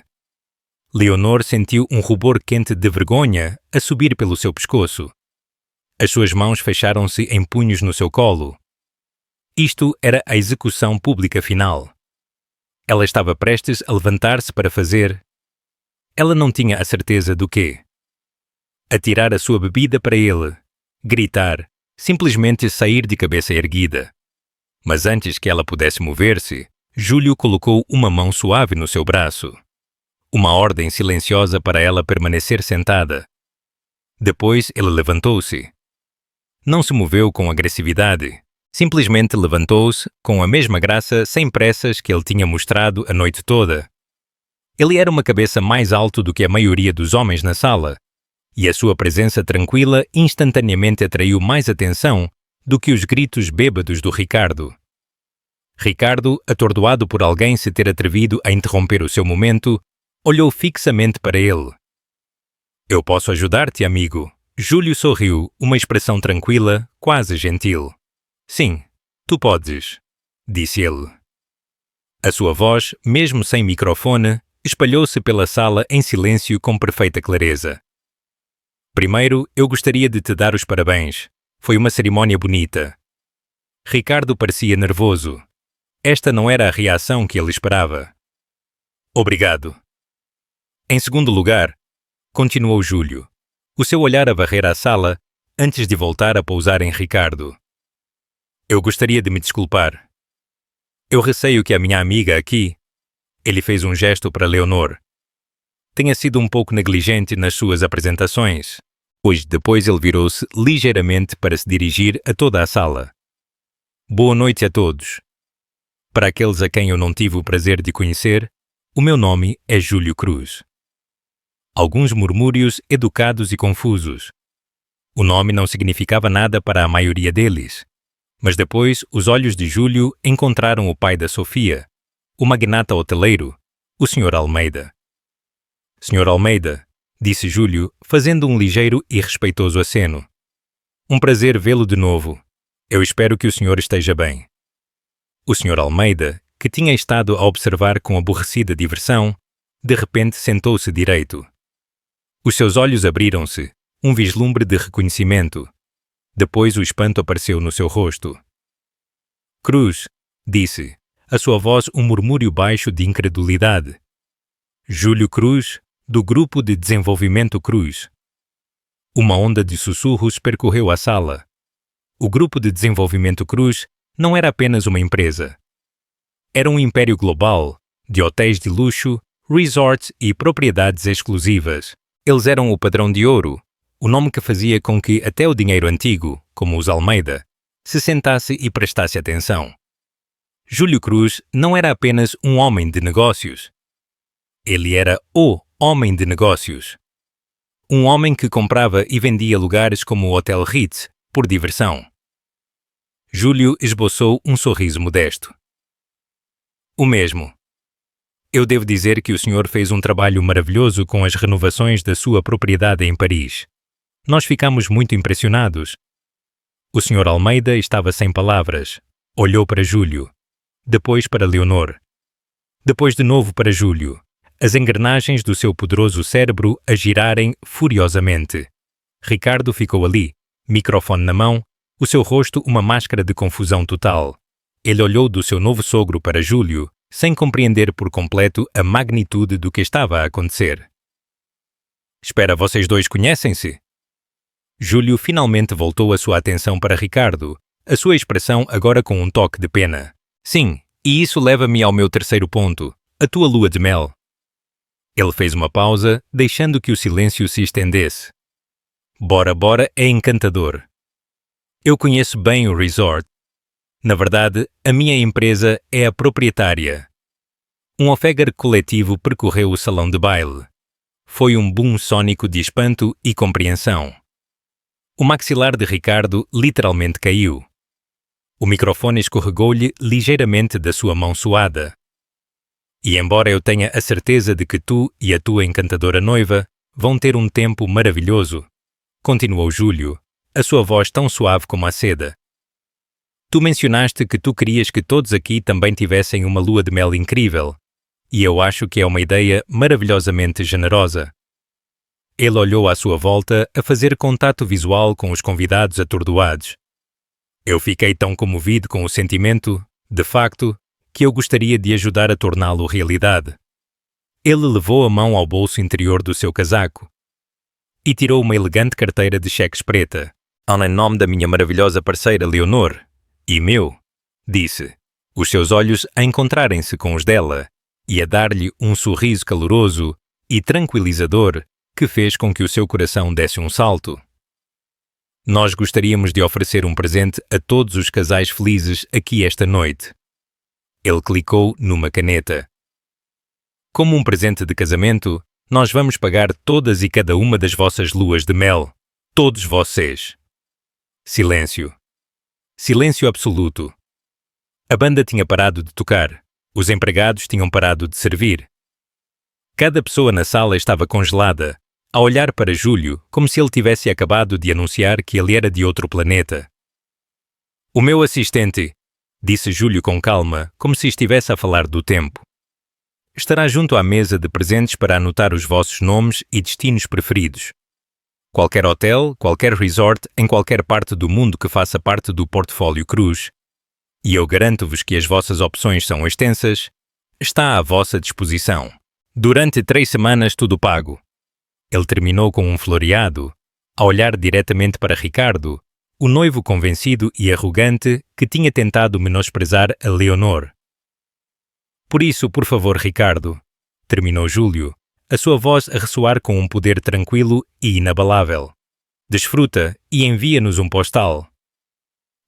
Leonor sentiu um rubor quente de vergonha a subir pelo seu pescoço. As suas mãos fecharam-se em punhos no seu colo. Isto era a execução pública final. Ela estava prestes a levantar-se para fazer... Ela não tinha a certeza do quê. Atirar a sua bebida para ele, gritar, simplesmente sair de cabeça erguida. Mas antes que ela pudesse mover-se, Júlio colocou uma mão suave no seu braço. Uma ordem silenciosa para ela permanecer sentada. Depois ele levantou-se. Não se moveu com agressividade. Simplesmente levantou-se com a mesma graça sem pressas que ele tinha mostrado a noite toda. Ele era uma cabeça mais alto do que a maioria dos homens na sala, e a sua presença tranquila instantaneamente atraiu mais atenção do que os gritos bêbados do Ricardo. Ricardo, atordoado por alguém se ter atrevido a interromper o seu momento, olhou fixamente para ele. Eu posso ajudar-te, amigo. Júlio sorriu, uma expressão tranquila, quase gentil. Sim, tu podes, disse ele. A sua voz, mesmo sem microfone, espalhou-se pela sala em silêncio com perfeita clareza. Primeiro, eu gostaria de te dar os parabéns. Foi uma cerimónia bonita. Ricardo parecia nervoso. Esta não era a reação que ele esperava. Obrigado. Em segundo lugar, continuou Júlio, o seu olhar a varrer a sala antes de voltar a pousar em Ricardo. Eu gostaria de me desculpar. Eu receio que a minha amiga aqui, ele fez um gesto para Leonor, tenha sido um pouco negligente nas suas apresentações, pois depois ele virou-se ligeiramente para se dirigir a toda a sala. Boa noite a todos. Para aqueles a quem eu não tive o prazer de conhecer, o meu nome é Júlio Cruz. Alguns murmúrios educados e confusos. O nome não significava nada para a maioria deles. Mas depois, os olhos de Júlio encontraram o pai da Sofia, o magnata hoteleiro, o Sr. Almeida. Sr. Almeida, disse Júlio, fazendo um ligeiro e respeitoso aceno. Um prazer vê-lo de novo. Eu espero que o senhor esteja bem. O Sr. Almeida, que tinha estado a observar com aborrecida diversão, de repente sentou-se direito. Os seus olhos abriram-se, um vislumbre de reconhecimento. Depois o espanto apareceu no seu rosto. Cruz, disse, a sua voz um murmúrio baixo de incredulidade. Júlio Cruz, do Grupo de Desenvolvimento Cruz. Uma onda de sussurros percorreu a sala. O Grupo de Desenvolvimento Cruz não era apenas uma empresa. Era um império global, de hotéis de luxo, resorts e propriedades exclusivas. Eles eram o padrão de ouro, o nome que fazia com que até o dinheiro antigo, como os Almeida, se sentasse e prestasse atenção. Júlio Cruz não era apenas um homem de negócios. Ele era o homem de negócios. Um homem que comprava e vendia lugares como o Hotel Ritz, por diversão. Júlio esboçou um sorriso modesto. O mesmo. Eu devo dizer que o senhor fez um trabalho maravilhoso com as renovações da sua propriedade em Paris. Nós ficamos muito impressionados. O Sr. Almeida estava sem palavras. Olhou para Júlio. Depois para Leonor. Depois de novo para Júlio. As engrenagens do seu poderoso cérebro a girarem furiosamente. Ricardo ficou ali, microfone na mão, o seu rosto uma máscara de confusão total. Ele olhou do seu novo sogro para Júlio, sem compreender por completo a magnitude do que estava a acontecer. Espera, vocês dois conhecem-se? Júlio finalmente voltou a sua atenção para Ricardo, a sua expressão agora com um toque de pena. Sim, e isso leva-me ao meu terceiro ponto, a tua lua de mel. Ele fez uma pausa, deixando que o silêncio se estendesse. Bora Bora é encantador. Eu conheço bem o resort. Na verdade, a minha empresa é a proprietária. Um ofégar coletivo percorreu o salão de baile. Foi um boom sônico de espanto e compreensão. O maxilar de Ricardo literalmente caiu. O microfone escorregou-lhe ligeiramente da sua mão suada. E embora eu tenha a certeza de que tu e a tua encantadora noiva vão ter um tempo maravilhoso, continuou Júlio, a sua voz tão suave como a seda. Tu mencionaste que tu querias que todos aqui também tivessem uma lua de mel incrível, e eu acho que é uma ideia maravilhosamente generosa. Ele olhou à sua volta a fazer contato visual com os convidados atordoados. Eu fiquei tão comovido com o sentimento, de facto, que eu gostaria de ajudar a torná-lo realidade. Ele levou a mão ao bolso interior do seu casaco e tirou uma elegante carteira de cheques preta. Em nome da minha maravilhosa parceira Leonor e meu, disse, os seus olhos a encontrarem-se com os dela e a dar-lhe um sorriso caloroso e tranquilizador que fez com que o seu coração desse um salto. Nós gostaríamos de oferecer um presente a todos os casais felizes aqui esta noite. Ele clicou numa caneta. Como um presente de casamento, nós vamos pagar todas e cada uma das vossas luas de mel. Todos vocês. Silêncio. Silêncio absoluto. A banda tinha parado de tocar. Os empregados tinham parado de servir. Cada pessoa na sala estava congelada, a olhar para Júlio como se ele tivesse acabado de anunciar que ele era de outro planeta. O meu assistente, disse Júlio com calma, como se estivesse a falar do tempo, estará junto à mesa de presentes para anotar os vossos nomes e destinos preferidos. Qualquer hotel, qualquer resort em qualquer parte do mundo que faça parte do portfólio Cruz, e eu garanto-vos que as vossas opções são extensas, está à vossa disposição. Durante 3 semanas tudo pago. Ele terminou com um floreado, a olhar diretamente para Ricardo, o noivo convencido e arrogante que tinha tentado menosprezar a Leonor. Por isso, por favor, Ricardo, terminou Júlio, a sua voz a ressoar com um poder tranquilo e inabalável. Desfruta e envia-nos um postal.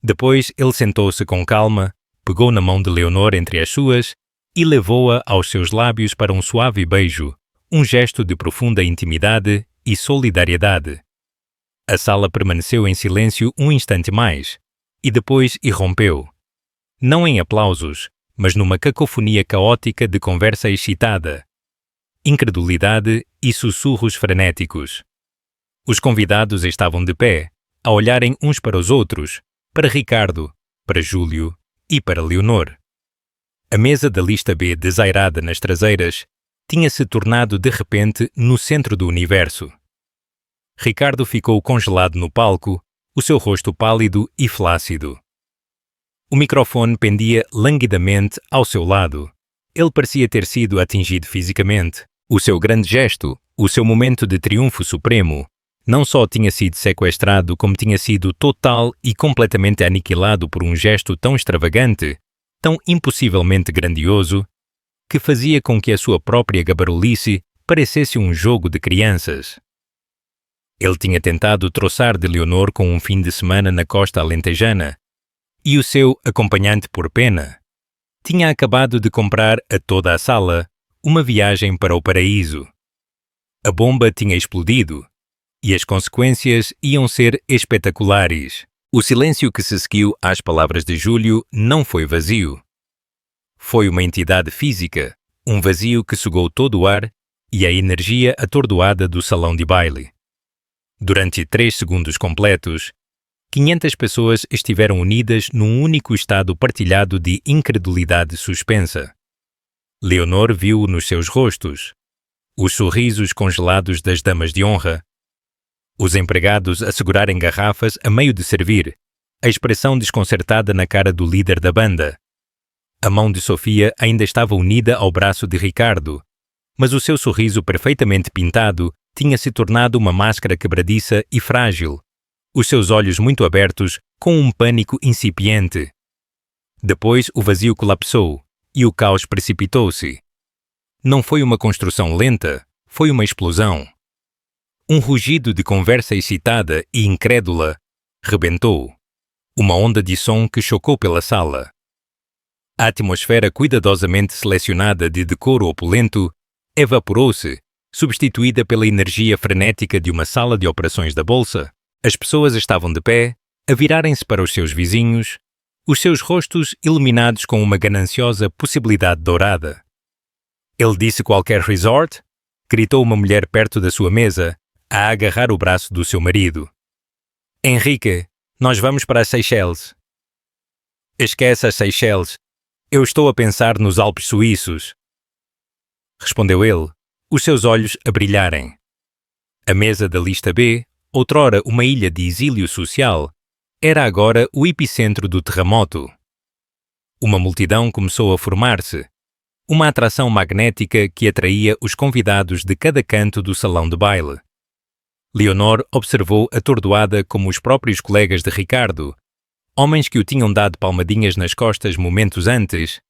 Depois ele sentou-se com calma, pegou na mão de Leonor entre as suas e levou-a aos seus lábios para um suave beijo, um gesto de profunda intimidade e solidariedade. A sala permaneceu em silêncio um instante mais, e depois irrompeu. Não em aplausos, mas numa cacofonia caótica de conversa excitada, incredulidade e sussurros frenéticos. Os convidados estavam de pé, a olharem uns para os outros, para Ricardo, para Júlio e para Leonor. A mesa da lista B, desairada nas traseiras, tinha-se tornado de repente no centro do universo. Ricardo ficou congelado no palco, o seu rosto pálido e flácido. O microfone pendia languidamente ao seu lado. Ele parecia ter sido atingido fisicamente. O seu grande gesto, o seu momento de triunfo supremo, não só tinha sido sequestrado, como tinha sido total e completamente aniquilado por um gesto tão extravagante, tão impossivelmente grandioso, que fazia com que a sua própria gabarulice parecesse um jogo de crianças. Ele tinha tentado troçar de Leonor com um fim de semana na costa alentejana, e o seu acompanhante por pena tinha acabado de comprar a toda a sala uma viagem para o paraíso. A bomba tinha explodido, e as consequências iam ser espetaculares. O silêncio que se seguiu às palavras de Júlio não foi vazio. Foi uma entidade física, um vazio que sugou todo o ar e a energia atordoada do salão de baile. Durante 3 segundos completos, 500 pessoas estiveram unidas num único estado partilhado de incredulidade suspensa. Leonor viu nos seus rostos os sorrisos congelados das damas de honra, os empregados a segurarem garrafas a meio de servir, a expressão desconcertada na cara do líder da banda. A mão de Sofia ainda estava unida ao braço de Ricardo, mas o seu sorriso perfeitamente pintado tinha se tornado uma máscara quebradiça e frágil, os seus olhos muito abertos com um pânico incipiente. Depois o vazio colapsou e o caos precipitou-se. Não foi uma construção lenta, foi uma explosão. Um rugido de conversa excitada e incrédula rebentou. Uma onda de som que chocou pela sala. A atmosfera cuidadosamente selecionada de decoro opulento evaporou-se, substituída pela energia frenética de uma sala de operações da bolsa. As pessoas estavam de pé, a virarem-se para os seus vizinhos, os seus rostos iluminados com uma gananciosa possibilidade dourada. Ele disse qualquer resort? Gritou uma mulher perto da sua mesa, a agarrar o braço do seu marido. Henrique, nós vamos para as Seychelles. Esquece as Seychelles. Eu estou a pensar nos Alpes suíços. Respondeu ele, os seus olhos a brilharem. A mesa da lista B, outrora uma ilha de exílio social, era agora o epicentro do terremoto. Uma multidão começou a formar-se, uma atração magnética que atraía os convidados de cada canto do salão de baile. Leonor observou atordoada como os próprios colegas de Ricardo, homens que o tinham dado palmadinhas nas costas momentos antes,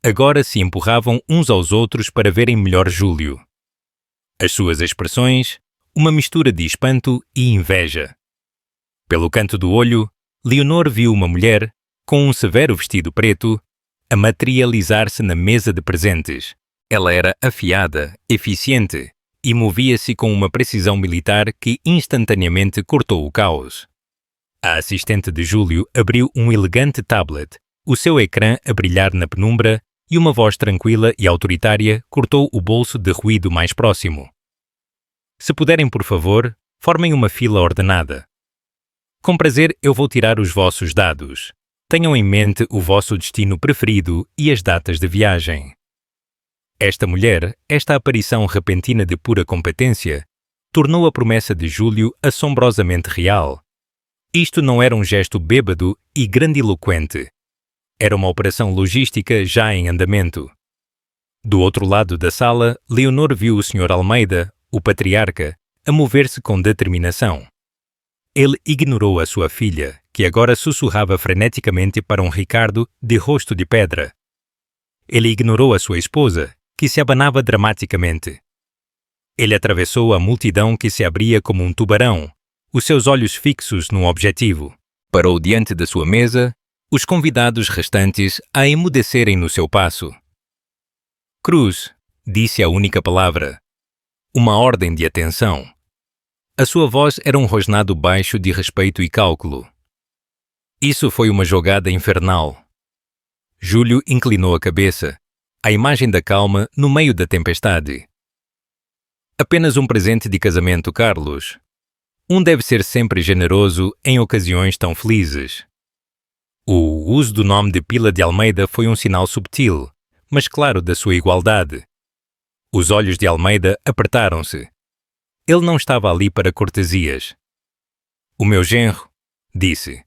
agora se empurravam uns aos outros para verem melhor Júlio. As suas expressões, uma mistura de espanto e inveja. Pelo canto do olho, Leonor viu uma mulher, com um severo vestido preto, a materializar-se na mesa de presentes. Ela era afiada, eficiente e movia-se com uma precisão militar que instantaneamente cortou o caos. A assistente de Júlio abriu um elegante tablet, o seu ecrã a brilhar na penumbra, e uma voz tranquila e autoritária cortou o bolso de ruído mais próximo. Se puderem, por favor, formem uma fila ordenada. Com prazer, eu vou tirar os vossos dados. Tenham em mente o vosso destino preferido e as datas de viagem. Esta mulher, esta aparição repentina de pura competência, tornou a promessa de Júlio assombrosamente real. Isto não era um gesto bêbado e grandiloquente. Era uma operação logística já em andamento. Do outro lado da sala, Leonor viu o Sr. Almeida, o patriarca, a mover-se com determinação. Ele ignorou a sua filha, que agora sussurrava freneticamente para um Ricardo de rosto de pedra. Ele ignorou a sua esposa, que se abanava dramaticamente. Ele atravessou a multidão que se abria como um tubarão, os seus olhos fixos num objetivo. Parou diante da sua mesa, os convidados restantes a emudecerem no seu passo. Cruz, disse a única palavra. Uma ordem de atenção. A sua voz era um rosnado baixo de respeito e cálculo. Isso foi uma jogada infernal. Júlio inclinou a cabeça, a imagem da calma no meio da tempestade. Apenas um presente de casamento, Carlos. Um deve ser sempre generoso em ocasiões tão felizes. O uso do nome de Pila de Almeida foi um sinal subtil, mas claro da sua igualdade. Os olhos de Almeida apertaram-se. Ele não estava ali para cortesias. O meu genro, disse.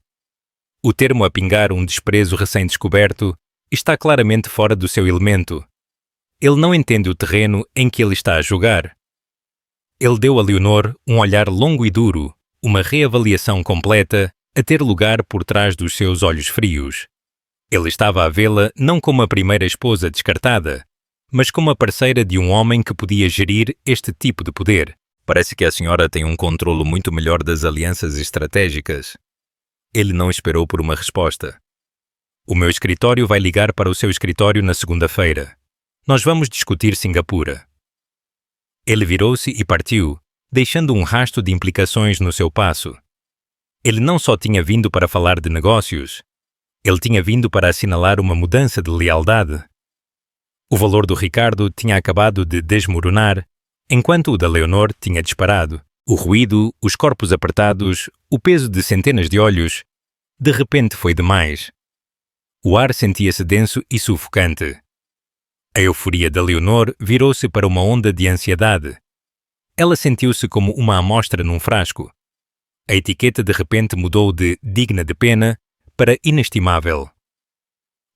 O termo a pingar um desprezo recém-descoberto está claramente fora do seu elemento. Ele não entende o terreno em que ele está a jogar. Ele deu a Leonor um olhar longo e duro, uma reavaliação completa, a ter lugar por trás dos seus olhos frios. Ele estava a vê-la não como a primeira esposa descartada, mas como a parceira de um homem que podia gerir este tipo de poder. Parece que a senhora tem um controlo muito melhor das alianças estratégicas. Ele não esperou por uma resposta. O meu escritório vai ligar para o seu escritório na segunda-feira. Nós vamos discutir Singapura. Ele virou-se e partiu, deixando um rasto de implicações no seu passo. Ele não só tinha vindo para falar de negócios, ele tinha vindo para assinalar uma mudança de lealdade. O valor do Ricardo tinha acabado de desmoronar, enquanto o da Leonor tinha disparado. O ruído, os corpos apertados, o peso de centenas de olhos, de repente foi demais. O ar sentia-se denso e sufocante. A euforia da Leonor virou-se para uma onda de ansiedade. Ela sentiu-se como uma amostra num frasco. A etiqueta de repente mudou de digna de pena para inestimável.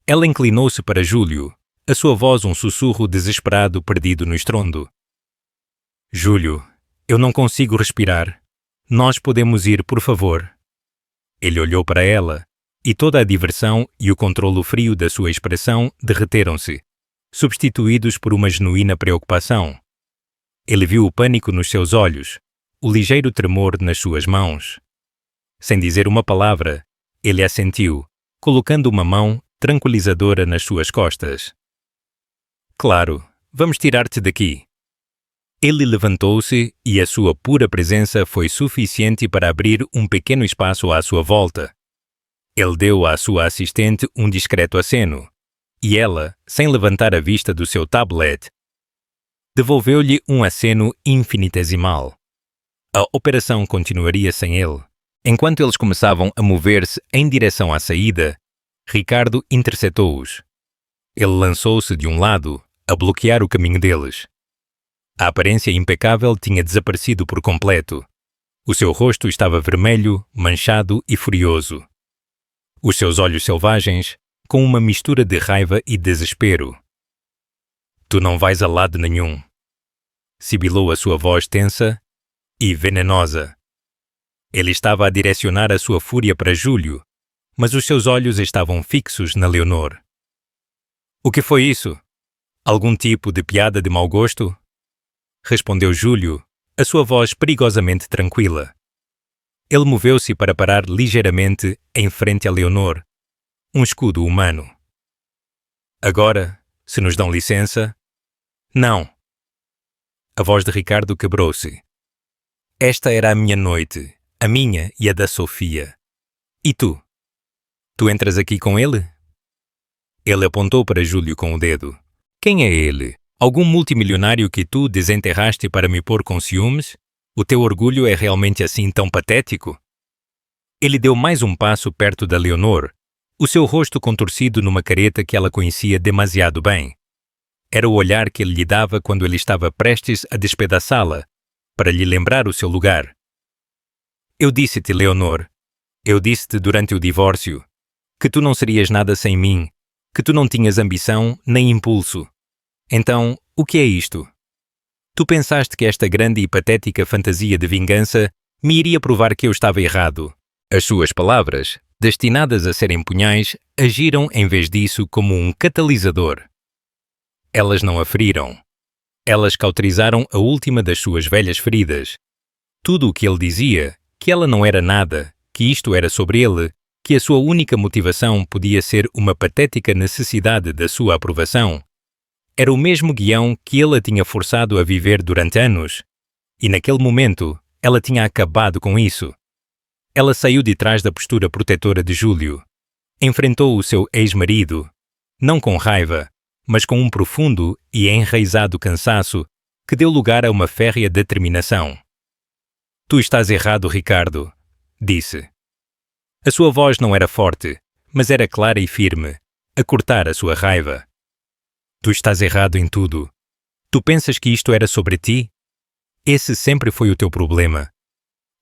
Ela inclinou-se para Júlio, a sua voz um sussurro desesperado perdido no estrondo. Júlio, eu não consigo respirar. Nós podemos ir, por favor. Ele olhou para ela, e toda a diversão e o controlo frio da sua expressão derreteram-se. substituídos por uma genuína preocupação. Ele viu o pânico nos seus olhos, o ligeiro tremor nas suas mãos. Sem dizer uma palavra, ele assentiu, colocando uma mão tranquilizadora nas suas costas. Claro, vamos tirar-te daqui. Ele levantou-se e a sua pura presença foi suficiente para abrir um pequeno espaço à sua volta. Ele deu à sua assistente um discreto aceno, e ela, sem levantar a vista do seu tablet, devolveu-lhe um aceno infinitesimal. A operação continuaria sem ele. Enquanto eles começavam a mover-se em direção à saída, Ricardo interceptou-os. Ele lançou-se de um lado, a bloquear o caminho deles. A aparência impecável tinha desaparecido por completo. O seu rosto estava vermelho, manchado e furioso. Os seus olhos selvagens, com uma mistura de raiva e desespero. Tu não vais a lado nenhum. Sibilou a sua voz tensa e venenosa. Ele estava a direcionar a sua fúria para Júlio, mas os seus olhos estavam fixos na Leonor. O que foi isso? Algum tipo de piada de mau gosto? Respondeu Júlio, a sua voz perigosamente tranquila. Ele moveu-se para parar ligeiramente em frente a Leonor, um escudo humano. Agora, se nos dão licença... Não. A voz de Ricardo quebrou-se. Esta era a minha noite, a minha e a da Sofia. E tu? Tu entras aqui com ele? Ele apontou para Júlio com o dedo. Quem é ele? Algum multimilionário que tu desenterraste para me pôr com ciúmes? O teu orgulho é realmente assim tão patético? Ele deu mais um passo perto da Leonor, o seu rosto contorcido numa careta que ela conhecia demasiado bem. Era o olhar que ele lhe dava quando ele estava prestes a despedaçá-la, para lhe lembrar o seu lugar. Eu disse-te, Leonor, eu disse-te durante o divórcio, que tu não serias nada sem mim, que tu não tinhas ambição nem impulso. Então, o que é isto? Tu pensaste que esta grande e patética fantasia de vingança me iria provar que eu estava errado. As suas palavras, destinadas a serem punhais, agiram em vez disso como um catalisador. Elas não a feriram. Elas cauterizaram a última das suas velhas feridas. Tudo o que ele dizia, que ela não era nada, que isto era sobre ele, que a sua única motivação podia ser uma patética necessidade da sua aprovação, era o mesmo guião que ele a tinha forçado a viver durante anos, e naquele momento ela tinha acabado com isso. Ela saiu de trás da postura protetora de Júlio, enfrentou o seu ex-marido, não com raiva, mas com um profundo e enraizado cansaço que deu lugar a uma férrea determinação. Tu estás errado, Ricardo, disse. A sua voz não era forte, mas era clara e firme, a cortar a sua raiva. Tu estás errado em tudo. Tu pensas que isto era sobre ti? Esse sempre foi o teu problema.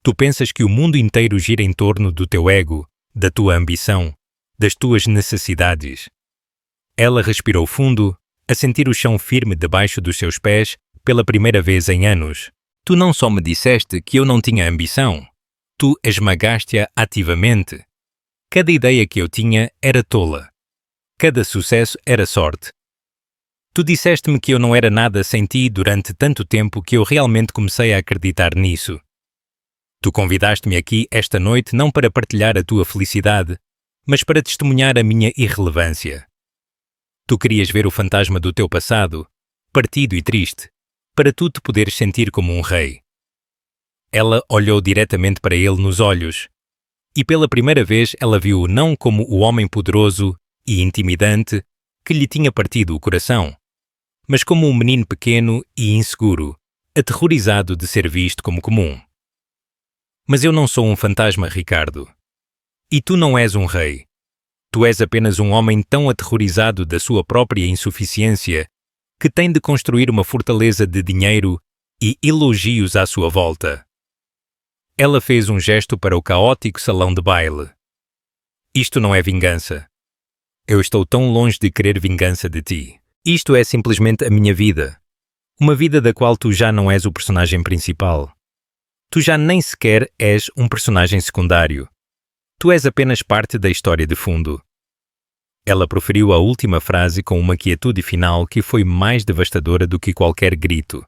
Tu pensas que o mundo inteiro gira em torno do teu ego, da tua ambição, das tuas necessidades. Ela respirou fundo, a sentir o chão firme debaixo dos seus pés pela primeira vez em anos. Tu não só me disseste que eu não tinha ambição, tu esmagaste-a ativamente. Cada ideia que eu tinha era tola. Cada sucesso era sorte. Tu disseste-me que eu não era nada sem ti durante tanto tempo que eu realmente comecei a acreditar nisso. Tu convidaste-me aqui esta noite não para partilhar a tua felicidade, mas para testemunhar a minha irrelevância. Tu querias ver o fantasma do teu passado, partido e triste, para tu te poderes sentir como um rei. Ela olhou diretamente para ele nos olhos, e pela primeira vez ela viu-o não como o homem poderoso e intimidante que lhe tinha partido o coração, mas como um menino pequeno e inseguro, aterrorizado de ser visto como comum. Mas eu não sou um fantasma, Ricardo. E tu não és um rei. Tu és apenas um homem tão aterrorizado da sua própria insuficiência que tem de construir uma fortaleza de dinheiro e elogios à sua volta. Ela fez um gesto para o caótico salão de baile. Isto não é vingança. Eu estou tão longe de querer vingança de ti. Isto é simplesmente a minha vida. Uma vida da qual tu já não és o personagem principal. Tu já nem sequer és um personagem secundário. Tu és apenas parte da história de fundo. Ela proferiu a última frase com uma quietude final que foi mais devastadora do que qualquer grito.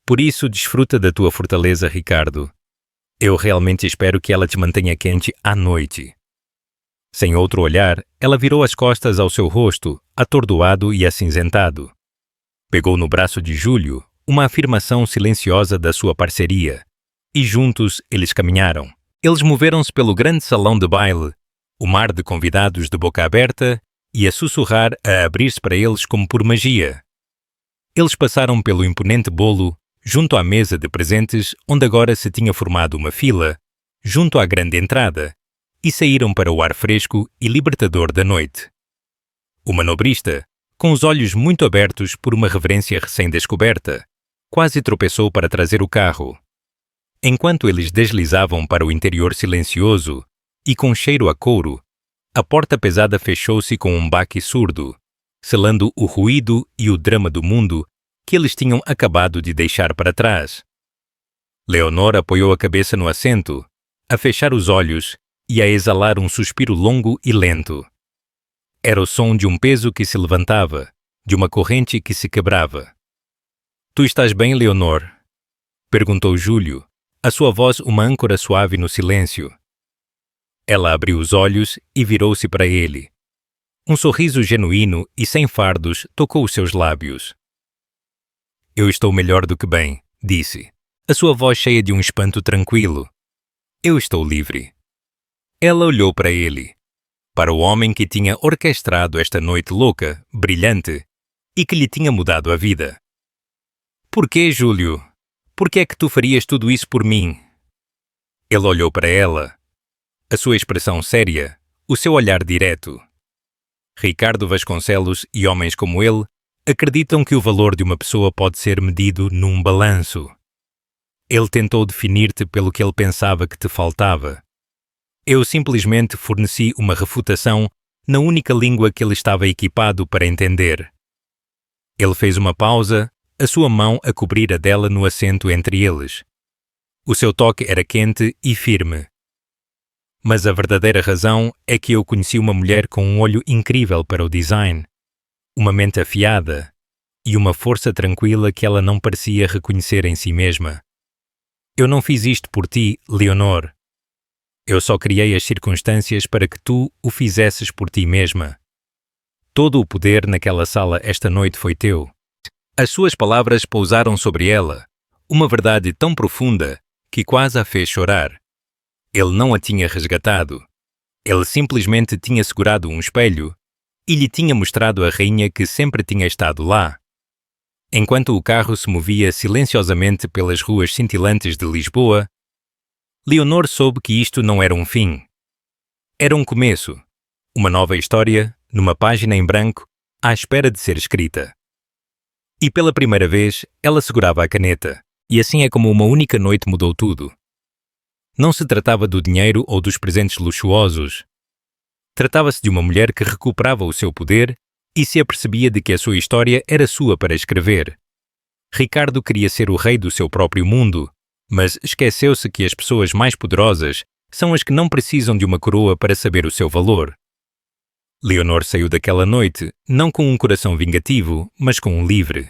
Por isso, desfruta da tua fortaleza, Ricardo. Eu realmente espero que ela te mantenha quente à noite. Sem outro olhar, ela virou as costas ao seu rosto, atordoado e acinzentado. Pegou no braço de Júlio, uma afirmação silenciosa da sua parceria, e juntos eles caminharam. Eles moveram-se pelo grande salão de baile, o mar de convidados de boca aberta e a sussurrar a abrir-se para eles como por magia. Eles passaram pelo imponente bolo, junto à mesa de presentes onde agora se tinha formado uma fila, junto à grande entrada, e saíram para o ar fresco e libertador da noite. O manobrista, com os olhos muito abertos por uma reverência recém-descoberta, quase tropeçou para trazer o carro. Enquanto eles deslizavam para o interior silencioso e com cheiro a couro, a porta pesada fechou-se com um baque surdo, selando o ruído e o drama do mundo que eles tinham acabado de deixar para trás. Leonor apoiou a cabeça no assento, a fechar os olhos e a exalar um suspiro longo e lento. Era o som de um peso que se levantava, de uma corrente que se quebrava. Tu estás bem, Leonor? Perguntou Júlio, a sua voz uma âncora suave no silêncio. Ela abriu os olhos e virou-se para ele. Um sorriso genuíno e sem fardos tocou os seus lábios. Eu estou melhor do que bem, disse, a sua voz cheia de um espanto tranquilo. Eu estou livre. Ela olhou para ele, para o homem que tinha orquestrado esta noite louca, brilhante, e que lhe tinha mudado a vida. Por que, Júlio? Por que é que tu farias tudo isso por mim? Ele olhou para ela, a sua expressão séria, o seu olhar direto. Ricardo Vasconcelos e homens como ele acreditam que o valor de uma pessoa pode ser medido num balanço. Ele tentou definir-te pelo que ele pensava que te faltava. Eu simplesmente forneci uma refutação na única língua que ele estava equipado para entender. Ele fez uma pausa, a sua mão a cobrir a dela no assento entre eles. O seu toque era quente e firme. Mas a verdadeira razão é que eu conheci uma mulher com um olho incrível para o design, uma mente afiada e uma força tranquila que ela não parecia reconhecer em si mesma. Eu não fiz isto por ti, Leonor. Eu só criei as circunstâncias para que tu o fizesses por ti mesma. Todo o poder naquela sala esta noite foi teu. As suas palavras pousaram sobre ela, uma verdade tão profunda que quase a fez chorar. Ele não a tinha resgatado. Ele simplesmente tinha segurado um espelho e lhe tinha mostrado a rainha que sempre tinha estado lá. Enquanto o carro se movia silenciosamente pelas ruas cintilantes de Lisboa, Leonor soube que isto não era um fim. Era um começo, uma nova história, numa página em branco, à espera de ser escrita. E pela primeira vez, ela segurava a caneta, e assim é como uma única noite mudou tudo. Não se tratava do dinheiro ou dos presentes luxuosos. Tratava-se de uma mulher que recuperava o seu poder e se apercebia de que a sua história era sua para escrever. Ricardo queria ser o rei do seu próprio mundo, mas esqueceu-se que as pessoas mais poderosas são as que não precisam de uma coroa para saber o seu valor. Leonor saiu daquela noite não com um coração vingativo, mas com um livre.